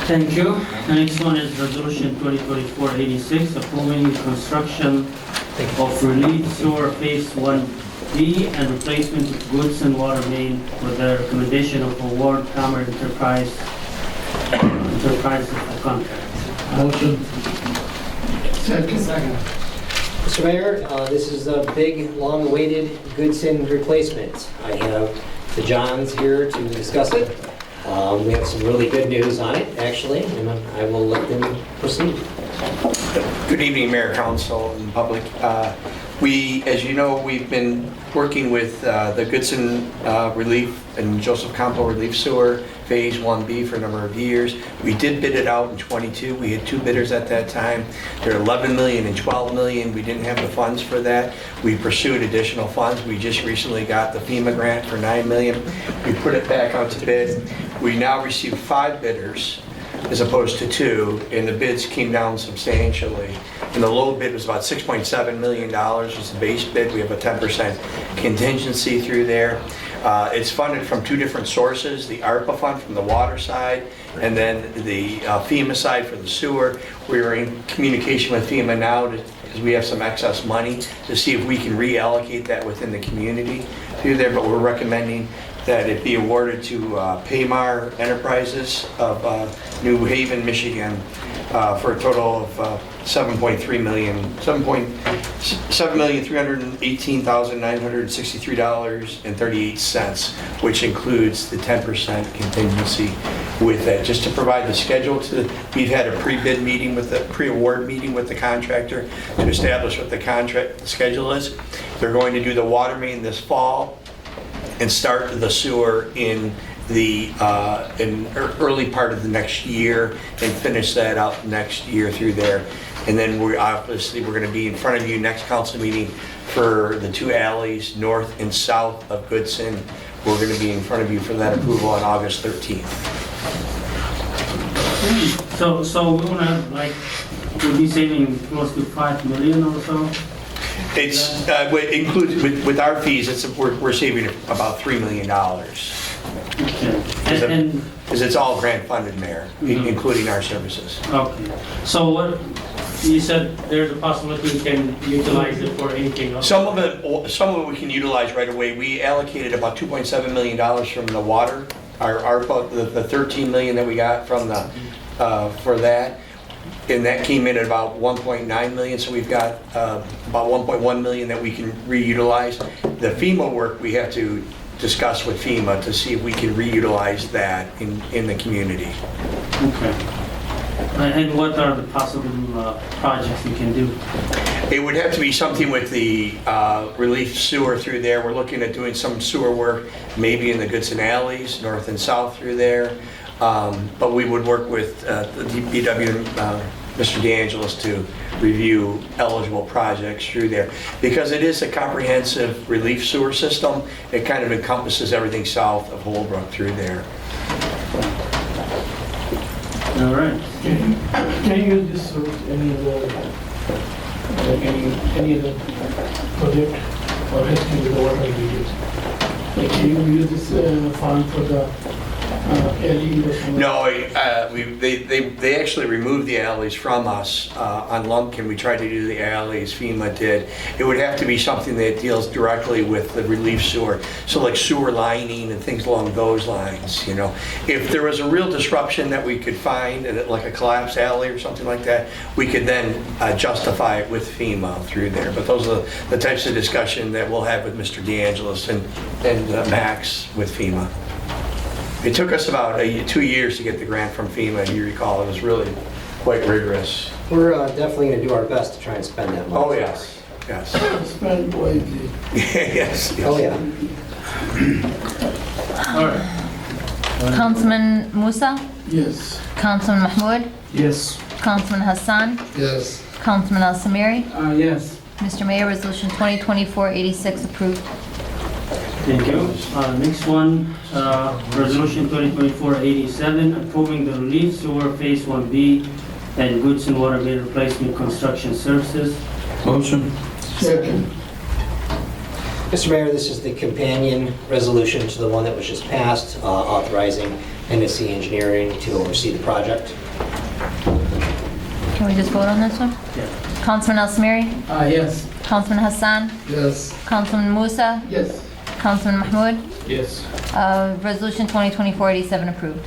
Thank you. The next one is Resolution 2024-86, approving construction of relief sewer Phase 1B and replacement of goods and water main with the recommendation of award Commer Enterprises of contract. Motion. Second. Mr. Mayor, this is a big, long-awaited Goodson replacement. I have the Johns here to discuss it. We have some really good news on it, actually, and I will let them proceed. Good evening, Mayor, Council, and public. As you know, we've been working with the Goodson Relief and Joseph Campo Relief Sewer Phase 1B for a number of years. We did bid it out in '22. We had two bidders at that time. They're $11 million and $12 million. We didn't have the funds for that. We pursued additional funds. We just recently got the FEMA grant for $9 million. We put it back out to bid. We now received 5 bidders as opposed to 2, and the bids came down substantially. And the low bid was about $6.7 million was the base bid. We have a 10% contingency through there. It's funded from 2 different sources, the ARPA fund from the water side, and then the FEMA side for the sewer. We're in communication with FEMA now because we have some excess money to see if we can reallocate that within the community through there, but we're recommending that it be awarded to Paymar Enterprises of New Haven, Michigan, for a total of $7,318,963.38, which includes the 10% contingency with that. Just to provide the schedule we've had a pre-bid meeting pre-award meeting with the contractor to establish what the contract schedule is. They're going to do the water main this fall and start the sewer in the early part of the next year and finish that out next year through there. And then we're going to be in front of you next council meeting for the 2 alleys north and south of Goodson. We're going to be in front of you for that approval on August 13th. So we're gonna we'll be saving close to $5 million or so. It's included with our fees. We're saving about $3 million. Okay. Because it's all grant funded, Mayor, including our services. Okay. So what you said, there's a possibility we can utilize it for anything else? Some of it we can utilize right away. We allocated about $2.7 million from the water, our ARPA, the $13 million that we got from the for that. And that came in at about 1.9 million, so we've got about 1.1 million that we can reutilize. The FEMA work we have to discuss with FEMA to see if we can reutilize that in the community. Okay. And what are the possible projects we can do? It would have to be something with the relief sewer through there. We're looking at doing some sewer work, maybe in the Goodson alleys, north and south through there. But we would work with the DPW, Mr. DeAngelis, to review eligible projects through there. Because it is a comprehensive relief sewer system, it kind of encompasses everything south of Holbrook through there. All right. Can you use this for any of the any other project or anything with the water users? Like, can you use this fund for the alley or something? No, they actually removed the alleys from us on Lumpkin. We tried to do the alleys, FEMA did. It would have to be something that deals directly with the relief sewer. So like sewer lining and things along those lines, you know. If there was a real disruption that we could find, like a collapsed alley or something like that, we could then justify it with FEMA through there. But those are the types of discussion that we'll have with Mr. DeAngelis and Max with FEMA. It took us about 2 years to get the grant from FEMA, you recall. It was really quite rigorous. We're definitely going to do our best to try and spend that money. Oh, yes, yes. Spend wisely. Yes. Oh, yeah. All right. Councilman Musa, Yes. Councilman Mahmoud, Yes. Councilman Hassan, Yes. Councilman Al Samiri. Yes. Mr. Mayor, Resolution 2024-86 approved. Thank you. Next one, Resolution 2024-87, approving the relief sewer Phase 1B and Goodson Water Main Replacement Construction Services. Motion. Second. Mr. Mayor, this is the companion resolution to the one that was just passed, authorizing NSC Engineering to oversee the project. Can we just vote on this one? Yeah. Councilman Al Samiri, Yes. Councilman Hassan, Yes. Councilman Musa, Yes. Councilman Mahmoud. Yes. Resolution 2024-87 approved.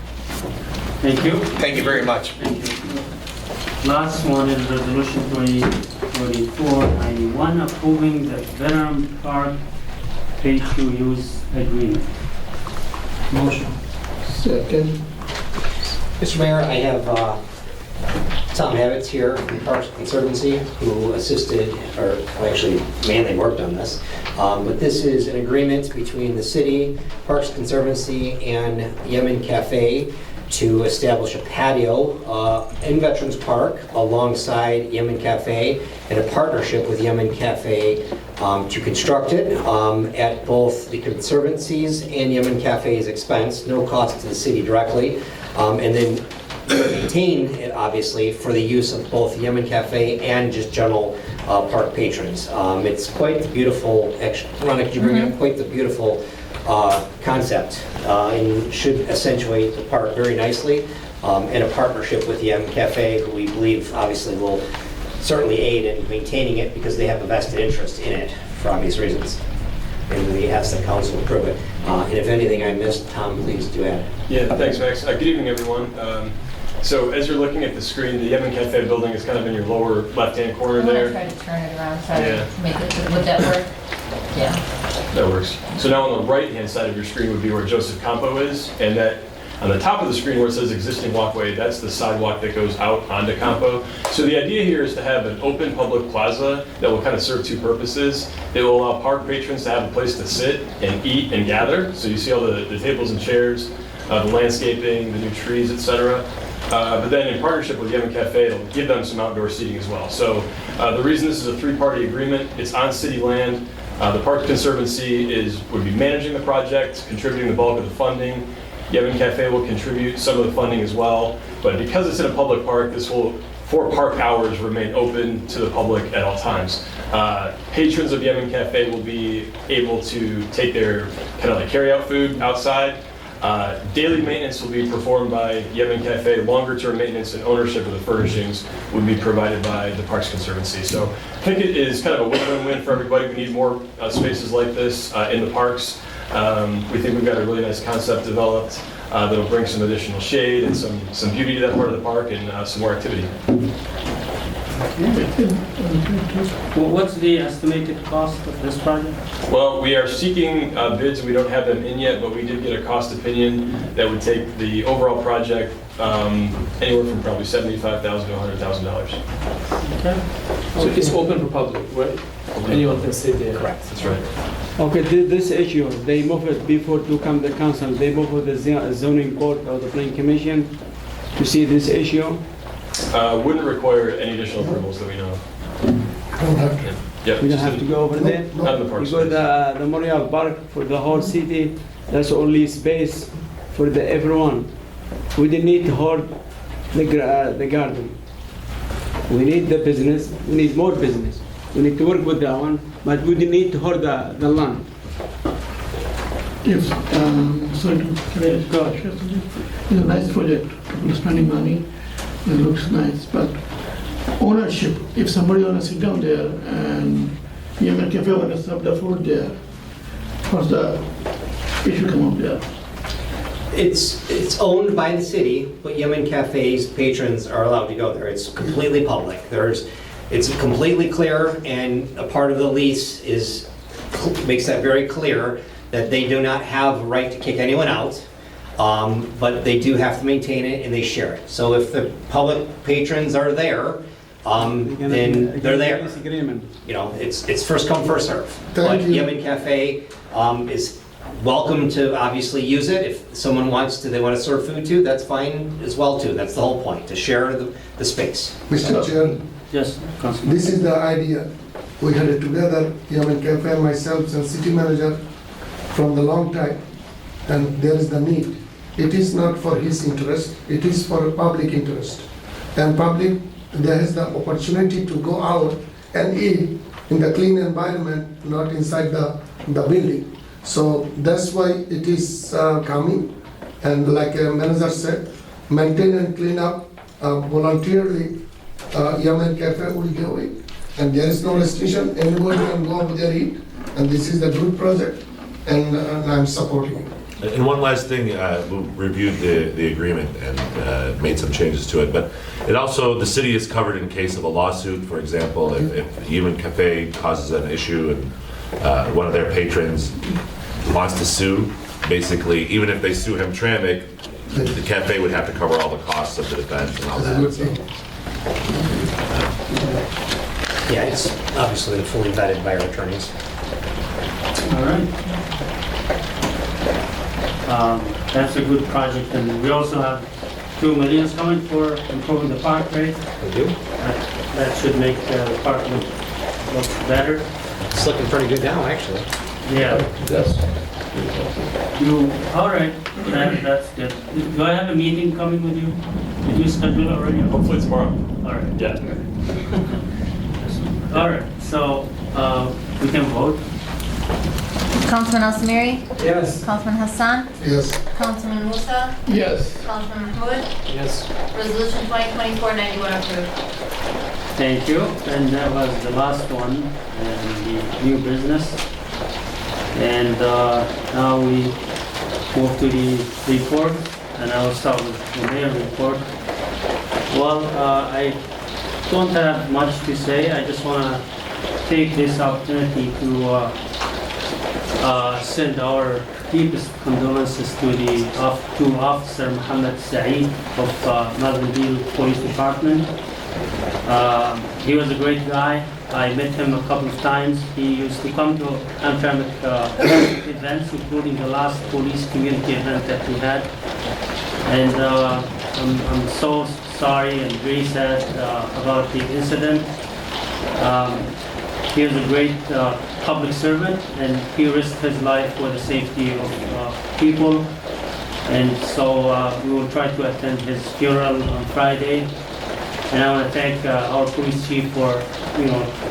Thank you. Thank you very much. Thank you. Last one is Resolution 2024-91, approving the Veteran Park pay-to-use agreement. Motion. Second. Mr. Mayor, I have Tom Habitz here from Parks Conservancy, who assisted, or actually mainly worked on this. But this is an agreement between the city, Parks Conservancy, and Yemen Cafe to establish a patio in Veterans Park alongside Yemen Cafe, and a partnership with Yemen Cafe to construct it at both the Conservancy's and Yemen Cafe's expense, no cost to the city directly, and then maintain it obviously for the use of both Yemen Cafe and just general park patrons. It's quite the beautiful, actually, Rhonda, could you bring up quite the beautiful concept and should accentuate the park very nicely, and a partnership with the Yemen Cafe, who we believe obviously will certainly aid in maintaining it because they have a vested interest in it for obvious reasons. And we ask the council to approve it. And if anything I missed, Tom, please do add. Yeah, thanks, Max. Good evening, everyone. So as you're looking at the screen, the Yemen Cafe building is kind of in your lower left-hand corner I'm gonna there. try to turn it around, try Yeah. to make it, would that work? Yeah. That works. So now on the right-hand side of your screen would be where Joseph Campo is, and that on the top of the screen where it says existing walkway, that's the sidewalk that goes out onto Campo. So the idea here is to have an open public plaza that will kind of serve two purposes. It will allow park patrons to have a place to sit and eat and gather. So you see all the tables and chairs, the landscaping, the new trees, etc. But then in partnership with Yemen Cafe, it'll give them some outdoor seating as well. So the reason this is a three-party agreement, it's on city land. The Parks Conservancy would be managing the project, contributing the bulk of the funding. Yemen Cafe will contribute some of the funding as well. But because it's in a public park, this will, for park hours, remain open to the public at all times. Patrons of Yemen Cafe will be able to take their kind of like carry-out food outside. Daily maintenance will be performed by Yemen Cafe. Longer-term maintenance and ownership of the furnishings would be provided by the Parks Conservancy. So I think it is kind of a win-win-win for everybody. We need more spaces like this in the parks. We think we've got a really nice concept developed that'll bring some additional shade and some beauty to that part of the park and some more activity. Well, what's the estimated cost of this project? Well, we are seeking bids. We don't have them in yet, but we did get a cost opinion that would take the overall project anywhere from probably $75,000 to $100,000. Okay. So it's open for public, right? Anyone can sit there. Correct. That's right. Okay, this issue, they move it before to come to council, they move with the zoning board or the planning commission to see this issue? Wouldn't require any additional approvals that we know of. Don't have to. Yep. We don't have to go over there? Not in the park. Because the Memorial Park for the whole city, that's only space for everyone. We didn't need to hold the garden. We need the business, we need more business. We need to work with that one, but we need to hold the land. If, sorry, can I go ahead? It's a nice project, people are spending money, it looks nice, but ownership, if somebody wanna sit down there and Yemen Cafe wanna serve the food there, what's the issue come up there? It's owned by the city, but Yemen Cafe's patrons are allowed to go there. It's completely public. It's completely clear, and a part of the lease makes that very clear that they do not have a right to kick anyone out, but they do have to maintain it and they share it. So if the public patrons are there, then they're there. You know, it's first come, first serve. But Yemen Cafe is welcome to obviously use it. If someone they want to serve food too, that's fine as well too. That's the whole point, to share the space. Mr. Chair, Yes, Councilman. this is the idea. We had it together, Yemen Cafe, myself and city manager from the long time, and there is the need. It is not for his interest, it is for public interest. And public, there is the opportunity to go out and eat in the clean environment, not inside the building. So that's why it is coming, and like a manager said, maintain and clean up voluntarily. Yemen Cafe will do it, and there is no restriction. Anybody can go over there eat, and this is a good project, and I'm supporting it. And one last thing, we reviewed the agreement and made some changes to it, but it also, the city is covered in case of a lawsuit. For example, if Yemen Cafe causes an issue and one of their patrons wants to sue, basically, even if they sue Hamtramck, the cafe would have to cover all the costs of the defense and all that. So. Yeah, it's obviously fully vetted by our attorneys. All right. That's a good project, and we also have 2 million coming for improving the park rate. We do. That should make the park look better. It's looking pretty good now, actually. Yeah. All right, that's good. Do I have a meeting coming with you? Did you schedule it already? Hopefully tomorrow. All right. Yeah. All right, so we can vote. Councilman Al-Samiri? Yes. Councilman Hassan? Yes. Councilman Musa? Yes. Councilman Mahmoud? Yes. Resolution 2024-91 approved. Thank you. And that was the last one, and the new business. And now we move to the report, and I'll start with the mayor's report. Well, I don't have much to say. I just want to take this opportunity to send our deepest condolences to Officer Mohammed Saeed of Mazandil Police Department. He was a great guy. I met him a couple of times. He used to come to Hamtramck events, including the last police community event that we had. And I'm so sorry and very sad about the incident. He was a great public servant, and he risked his life for the safety of people. And so we will try to attend his funeral on Friday. And I want to thank our police chief for,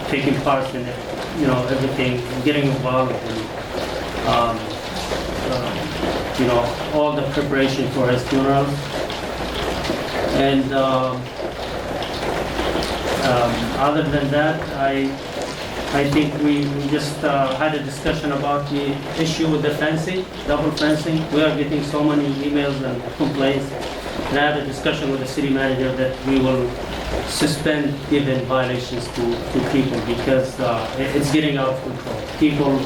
taking part in, everything, getting involved in, all the preparation for his funeral. And other than that, I think we just had a discussion about the issue with the fencing, double fencing. We are getting so many emails and complaints. And I had a discussion with the city manager that we will suspend given violations to people because it's getting out of control. People,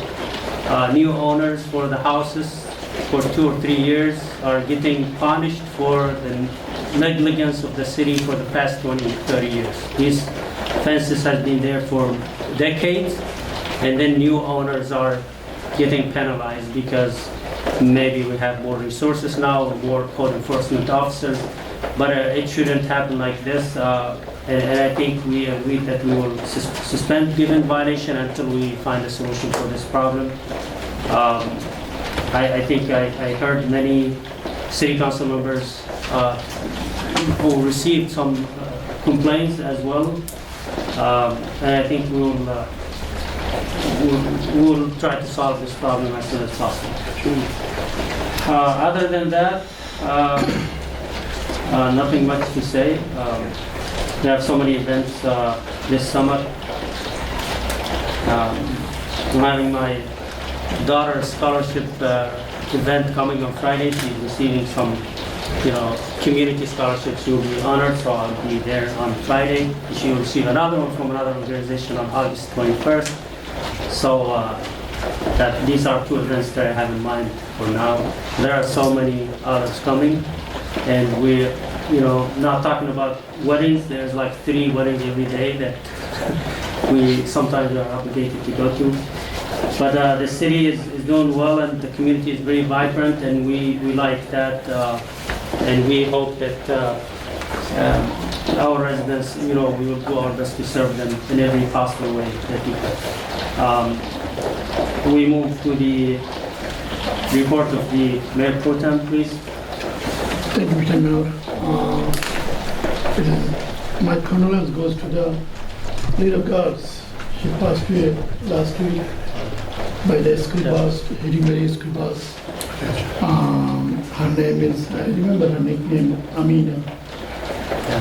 new owners for the houses for 2 or 3 years are getting punished for the negligence of the city for the past 20, 30 years. These fences have been there for decades, and then new owners are getting penalized because maybe we have more resources now, more code enforcement officers, but it shouldn't happen like this. And I think we agreed that we will suspend given violation until we find a solution for this problem. I think I heard many city council members who received some complaints as well. And I think we'll try to solve this problem as soon as possible. Other than that, nothing much to say. We have so many events this summer. I'm having my daughter's scholarship event coming on Friday. She's receiving some, community scholarships. She will be honored, so I'll be there on Friday. She will receive another one from another organization on August 21st. So these are two events that I have in mind for now. There are so many others coming, and we're, not talking about weddings. There's like 3 weddings every day that we sometimes are obligated to go to. But the city is doing well, and the community is very vibrant, and we like that. And we hope that our residents, we will do our best to serve them in every possible way that we can. We move to the report of the Mayor Pro Tem, please. Thank you, Mr. Mayor. My condolence goes to the little girls. She passed away last week by the school bus, Hitting Mary school bus. Her name is, I remember her nickname, Amina,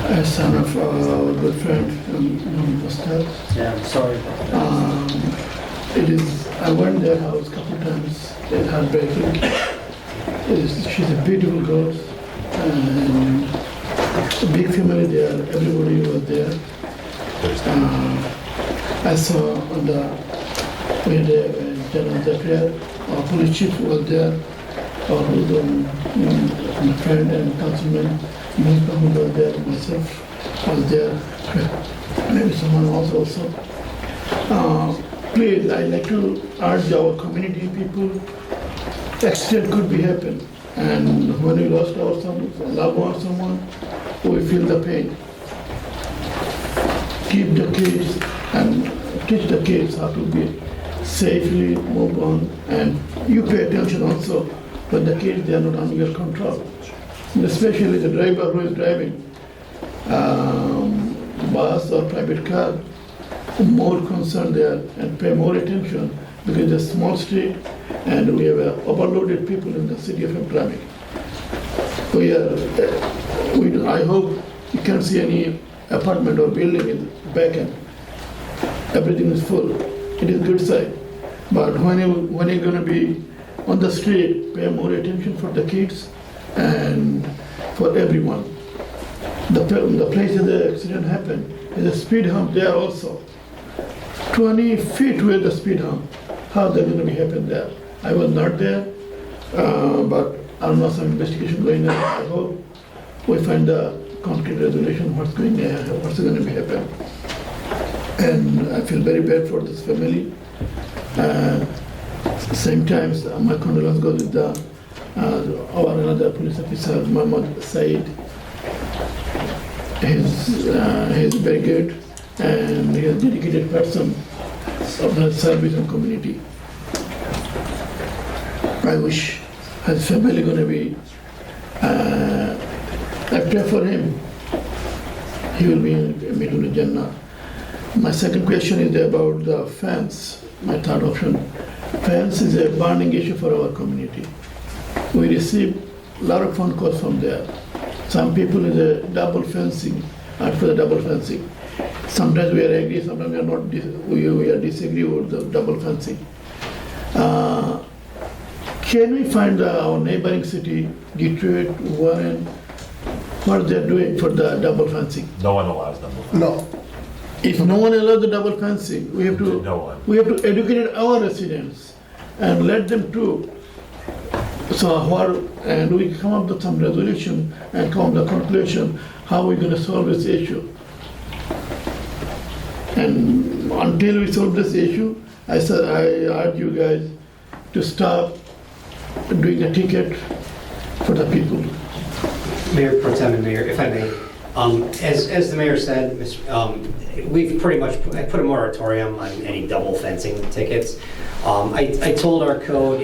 a son of our good friend, Mustard. Yeah, I'm sorry about that. I went their house a couple times. It's heartbreaking. She's a beautiful girl, and a big family there. Everybody was there. I saw on the way the general prayer, our police chief was there. My friend and councilman, who was there, myself was there, maybe someone else also. Please, I'd like to urge our community people, accident could be happen, and when we lost our loved one, someone, we feel the pain. Keep the kids and teach the kids how to be safely move on, and you pay attention also. But the kids, they are not under your control. And especially the driver who is driving bus or private car, more concerned there and pay more attention because it's a small street and we have overloaded people in the city of Hamtramck. I hope you can't see any apartment or building in the back end. Everything is full. It is good side. But when you're going to be on the street, pay more attention for the kids and for everyone. The place where the accident happened is a speed hump there also. 20 feet where the speed hump. How that going to be happen there? I was not there, but I don't know, some investigation going on. I hope we find the concrete resolution, what's going to be happen. And I feel very bad for this family. Same time, my condolence goes with our another police officer, Muhammad Said. He's very good and he's a dedicated person of the service and community. I wish his family going to be, I pray for him. He will be in Middle Jannah. My second question is about the fence, my third option. Fence is a burning issue for our community. We receive a lot of phone calls from there. Some people is a double fencing, for the double fencing. Sometimes we are agree, sometimes we are not. We are disagree with the double fencing. Can we find our neighboring city, Detroit, Warren, what they are doing for the double fencing? No one allows double fencing. No. If no one allows the double fencing, we have to educate our residents and let them too. And we come up with some resolution and come to the conclusion how we're going to solve this issue. And until we solve this issue, I urge you guys to stop doing the ticket for the people. Mayor Pro Tem and Mayor, if I may, as the mayor said, we've pretty much put a moratorium on any double fencing tickets. I told our code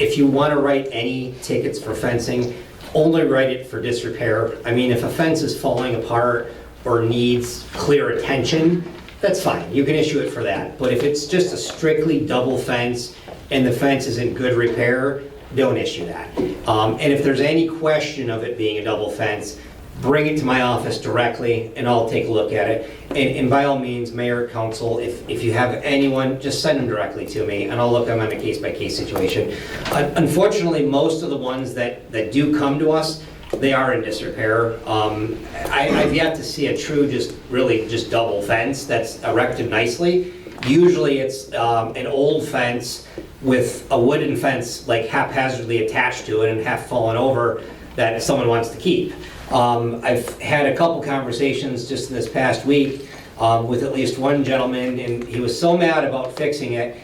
if you want to write any tickets for fencing, only write it for disrepair. I mean, if a fence is falling apart or needs clear attention, that's fine, you can issue it for that. But if it's just a strictly double fence and the fence is in good repair, don't issue that. And if there's any question of it being a double fence, bring it to my office directly and I'll take a look at it. And by all means, mayor, council, if you have anyone, just send them directly to me and I'll look them on a case-by-case situation. Unfortunately, most of the ones that do come to us, they are in disrepair. I've yet to see a true just double fence that's erected nicely. Usually it's an old fence with a wooden fence like haphazardly attached to it and half fallen over that someone wants to keep. I've had a couple conversations just in this past week with at least one gentleman, and he was so mad about fixing it,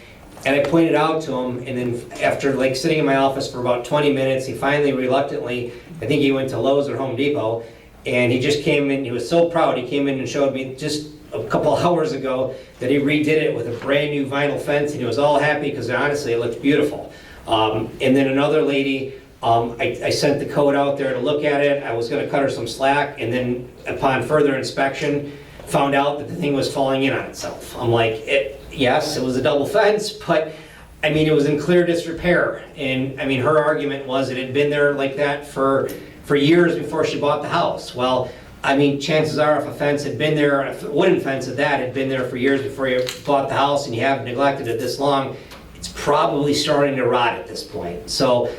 and I pointed out to him, and then after like sitting in my office for about 20 minutes, he finally reluctantly, I think he went to Lowe's or Home Depot, and he just came in, he was so proud, he came in and showed me just a couple hours ago that he redid it with a brand new vinyl fence, and he was all happy because honestly it looked beautiful. And then another lady, I sent the code out there to look at it. I was going to cut her some slack, and then upon further inspection, found out that the thing was falling in on itself. I'm like, yes, it was a double fence, but I mean, it was in clear disrepair. And I mean, her argument was it had been there like that for years before she bought the house. Well, I mean, chances are if a fence had been there, if a wooden fence at that had been there for years before you bought the house and you haven't neglected it this long, it's probably starting to rot at this point. So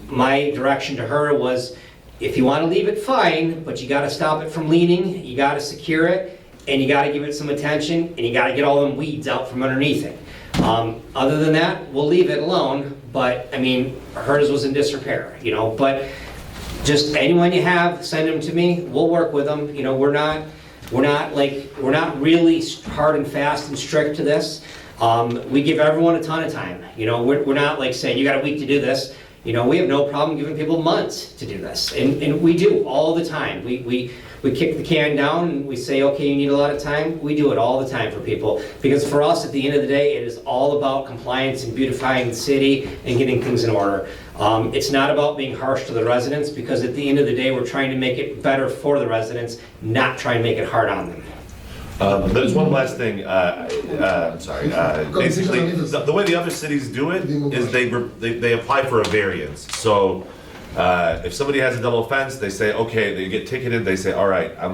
my direction to her was, if you want to leave it, fine, but you got to stop it from leaning, you got to secure it, and you got to give it some attention, and you got to get all them weeds out from underneath it. Other than that, we'll leave it alone, but I mean, hers was in disrepair, you know, but just anyone you have, send them to me, we'll work with them. You know, we're not really hard and fast and strict to this. We give everyone a ton of time. You know, we're not like saying you got a week to do this. You know, we have no problem giving people months to do this, and we do all the time. We kick the can down and we say, okay, you need a lot of time. We do it all the time for people, because for us, at the end of the day, it is all about compliance and beautifying the city and getting things in order. It's not about being harsh to the residents, because at the end of the day, we're trying to make it better for the residents, not try and make it hard on them. There's one last thing, I'm sorry, basically, the way the other cities do it is they apply for a variance. So if somebody has a double fence, they say, okay, they get ticketed, they say, all right, I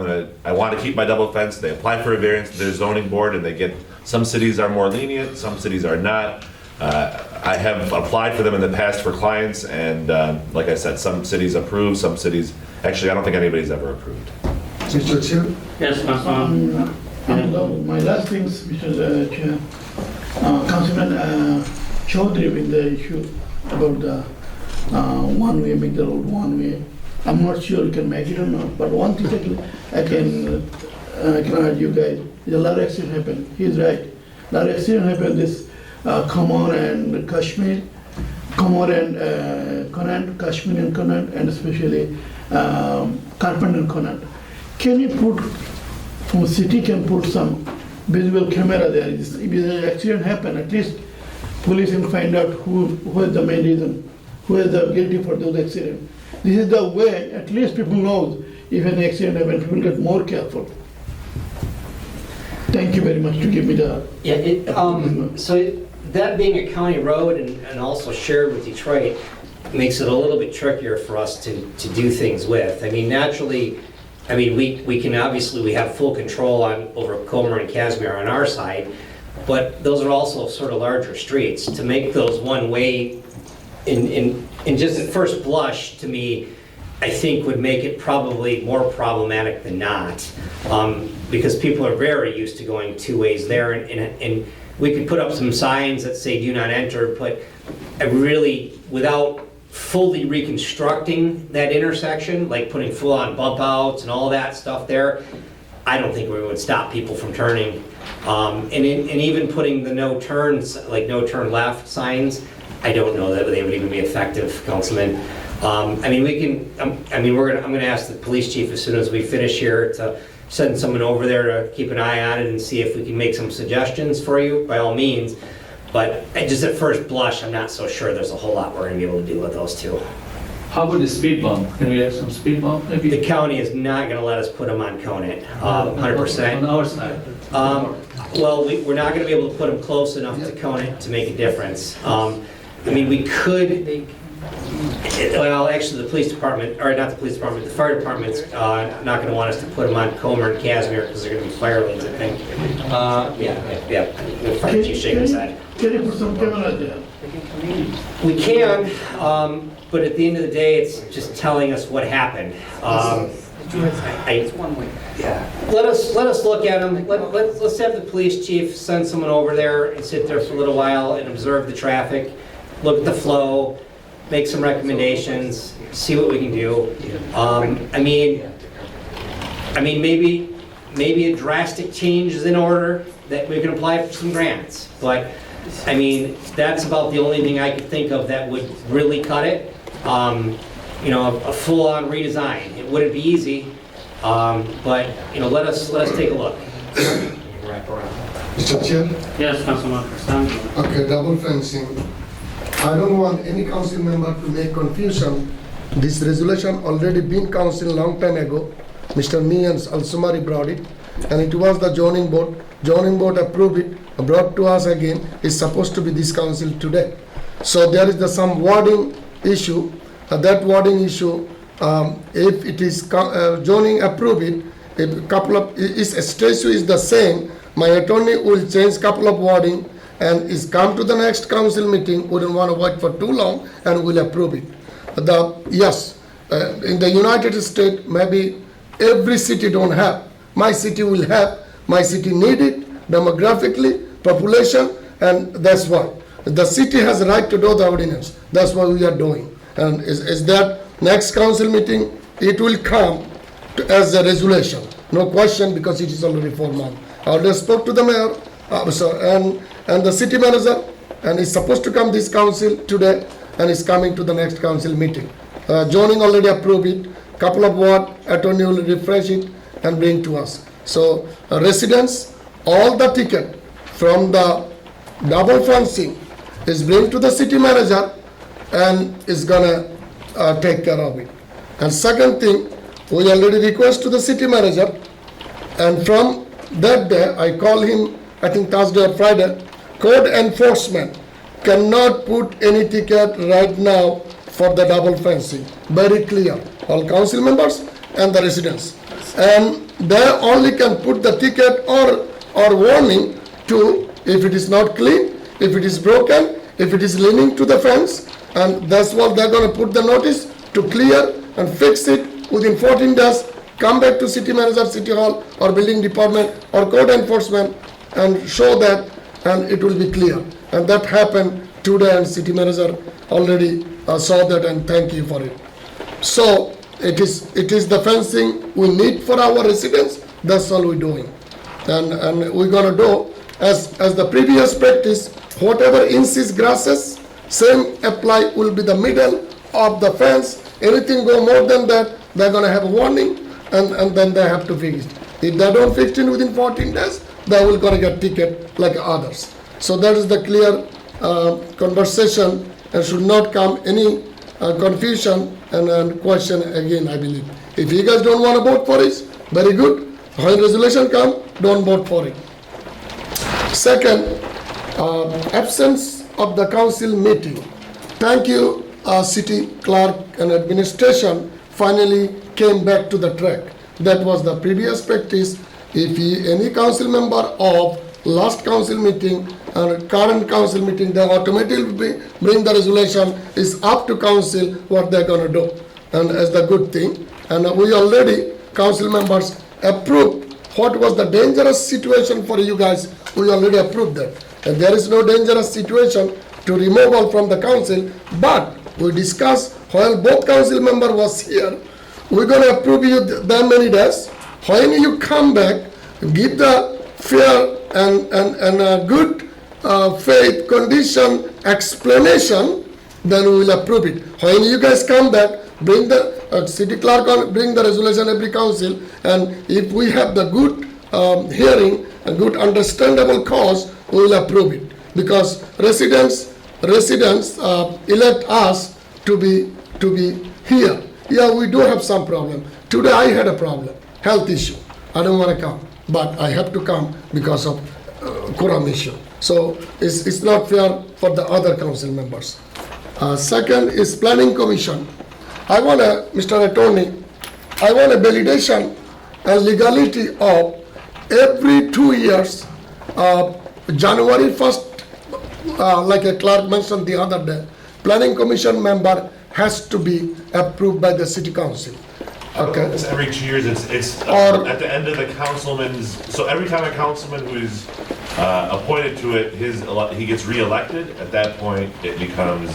want to keep my double fence, they apply for a variance to their zoning board, and they get, some cities are more lenient, some cities are not. I have applied for them in the past for clients, and like I said, some cities approve, some cities, actually, I don't think anybody's ever approved. Mr. Chair? Yes, Councilman. My last things, Mr. Chair, Councilman Chaudhary with the issue about the one way, make the road one way. I'm not sure you can make it or not, but one thing I can add you guys, a lot of accident happened. He's right. A lot of accident happened this Khamar and Kashmir, Khamar and Conant, Kashmir and Conant, and especially Carpenter and Conant. Can you put, from city can put some visual camera there? If an accident happen, at least police can find out who is the main reason, who is the guilty for those accidents. This is the way, at least people know if an accident happens, people get more careful. Thank you very much to give me the... Yeah, so that being a county road and also shared with Detroit makes it a little bit trickier for us to do things with. I mean, naturally, we can obviously, we have full control over Comer and Casimir on our side, but those are also sort of larger streets. To make those one way, in just at first blush, to me, I think would make it probably more problematic than not, because people are very used to going two ways there, and we could put up some signs that say do not enter, but I really, without fully reconstructing that intersection, like putting full-on bump outs and all that stuff there, I don't think we would stop people from turning. And even putting the no turns, like no turn left signs, I don't know that they would even be effective, Councilman. I'm gonna ask the police chief as soon as we finish here to send someone over there to keep an eye on it and see if we can make some suggestions for you, by all means. But just at first blush, I'm not so sure there's a whole lot we're gonna be able to do with those two. How about the speed bump? Can we have some speed bump maybe? The county is not gonna let us put them on Conant, On 100%. our side. Well, we're not gonna be able to put them close enough to Conant to make a difference. I mean, we could, well, actually, the police department, or not the police department, the fire department's not gonna want us to put them on Comer and Casimir, because they're gonna be fire lanes, I think. Yeah, the fire chief shaking his head. Can you put some camera there? We can, but at the end of the day, it's just telling us what happened. Let us look at them. Let's have the police chief send someone over there and sit there for a little while and observe the traffic, look at the flow, make some recommendations, see what we can do. I mean, maybe a drastic change is in order that we can apply for some grants, but I mean, that's about the only thing I could think of that would really cut it. You know, a full-on redesign. It wouldn't be easy, but you know, let us take a look. Mr. Chair? Yes, Councilman Crisanto. Okay, double fencing. I don't want any council member to make confusion. This resolution already been council long time ago. Mr. Mian Al-Sumari brought it, and it was the zoning board. Zoning board approved it, brought to us again. It's supposed to be this council today. So there is some wording issue. That wording issue, if it is zoning approved it, if couple of its statute is the same, my attorney will change couple of wording and is come to the next council meeting. Wouldn't want to wait for too long and will approve it. Yes, in the United States, maybe every city don't have. My city will have. My city need it demographically, population, and that's why the city has a right to do the ordinance. That's what we are doing. And is that next council meeting, it will come as a resolution. No question, because it is already 4 months. I already spoke to the mayor and the city manager, and it's supposed to come this council today, and it's coming to the next council meeting. Zoning already approved it. Couple of word, attorney will refresh it and bring to us. So residents, all the ticket from the double fencing is bring to the city manager, and is gonna take care of it. And second thing, we already request to the city manager, and from that day, I call him, I think Thursday or Friday, code enforcement cannot put any ticket right now for the double fencing. Very clear, all council members and the residents. And they only can put the ticket or warning to, if it is not clean, if it is broken, if it is leaning to the fence, and that's what they're going to put the notice to clear and fix it within 14 days, come back to city manager, city hall, or building department, or code enforcement, and show that, and it will be clear. And that happened today, and city manager already saw that, and thank you for it. So it is the fencing we need for our residents. That's all we're doing, and we're gonna do as the previous practice. Whatever inches grasses, same apply will be the middle of the fence. Anything go more than that, they're gonna have a warning, and then they have to fix it. If they don't fix it within 14 days, they will gonna get ticket like others. So that is the clear conversation, and should not come any confusion and question again, I believe. If you guys don't want to vote for it, very good. When resolution come, don't vote for it. Second, absence of the council meeting. Thank you, city clerk and administration finally came back to the track. That was the previous practice. If any council member of last council meeting and current council meeting, they automatically bring the resolution. Is up to council what they're gonna do, and as the good thing. And we already, council members, approved what was the dangerous situation for you guys. We already approved that, and there is no dangerous situation to removal from the council. But we discussed while both council member was here. We're gonna approve you that many days. When you come back, give the fair and a good faith condition explanation, then we will approve it. When you guys come back, bring the city clerk on, bring the resolution every council, and if we have the good hearing, a good understandable cause, we will approve it. Because residents elect us to be here, yeah, we do have some problem. Today I had a problem, health issue. I don't want to come, but I have to come because of quorum issue. So it's not fair for the other council members. Second is planning commission. I want Mr. Attorney, I want a validation and legality of every 2 years, January 1st, like a clerk mentioned the other day, planning commission member has to be approved by the city council. Okay. It's every 2 years, it's Or- at the end of the councilman's, so every time a councilman who's appointed to it, he gets re-elected, at that point, it becomes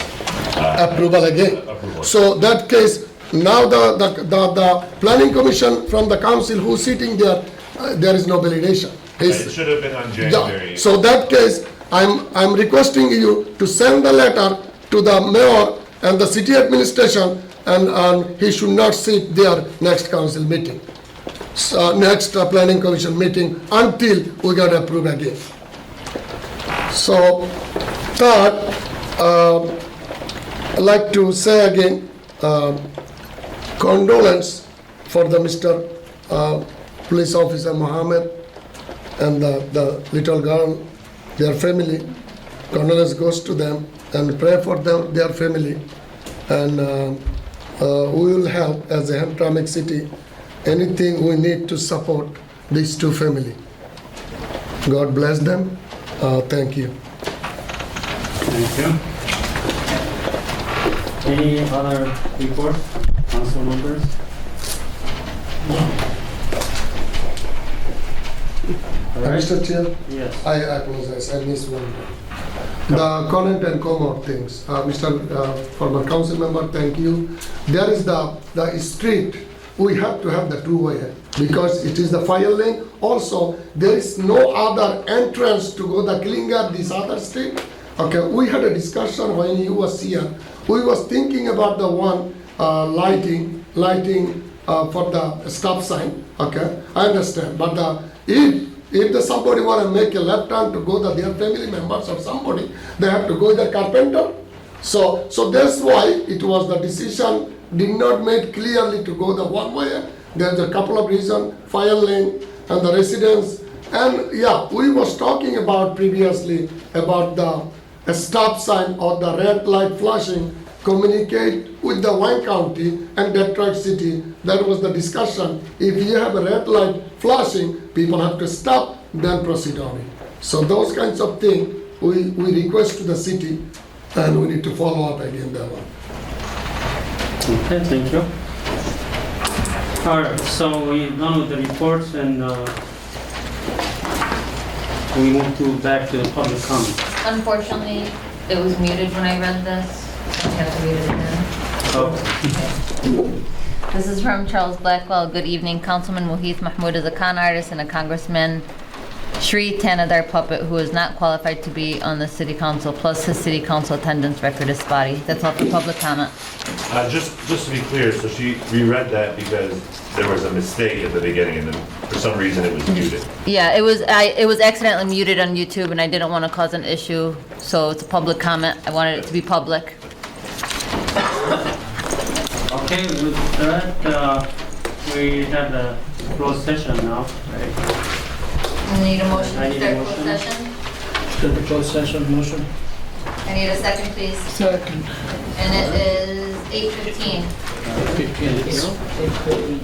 Approval again. approval. So that case, now the planning commission from the council who's sitting there, there is no validation. It should have been on January. Yeah. So that case, I'm requesting you to send the letter to the mayor and the city administration, and he should not sit there next council meeting, next planning commission meeting, until we get approved again. So third, I'd like to say again, condolence for the Mr. Police Officer Mohammed and the little girl, their family. Condolence goes to them, and pray for them, their family. And we will help as a Hamtramck city, anything we need to support these two families. God bless them. Thank you. Thank you. Any other reports, council members? All right. Mr. Chair? Yes. I apologize, I missed one. The Connaught and Comot things, Mr. Former Council Member, thank you. There is the street, we have to have the two-way because it is the fire lane. Also, there is no other entrance to go the Killingar, this other street. Okay, we had a discussion when you was here. We was thinking about the one lighting for the stop sign. Okay, I understand, but if somebody want to make a left turn to go to their family members or somebody, they have to go to the carpenter. So that's why it was the decision did not make clearly to go the one way. There's a couple of reasons, fire lane and the residents. And yeah, we was talking about previously about the stop sign or the red light flashing communicate with the Wayne County and Detroit City. That was the discussion. If you have a red light flashing, people have to stop, then proceed on it. So those kinds of things we request to the city, and we need to follow up again that one. Okay, thank you. All right, so we're done with the reports, and we move back to the public comment. Unfortunately, it was muted when I read this. I have to read it again. This is from Charles Blackwell. Good evening. Councilman Mohith Mahmood is a con artist and a Congressman Shri Tanadar Puppet who is not qualified to be on the city council, plus his city council attendance record is spotty. That's all for public comment. Just to be clear, so she reread that because there was a mistake at the beginning, and then for some reason it was muted. Yeah, it was accidentally muted on YouTube, and I didn't want to cause an issue, so it's a public comment. I wanted it to be public. Okay, with that, we have a closed session now, right? I need a motion I to need a start closed motion. session. Start the closed session, motion. I need a second, please. Second. And it is 8:15. 15.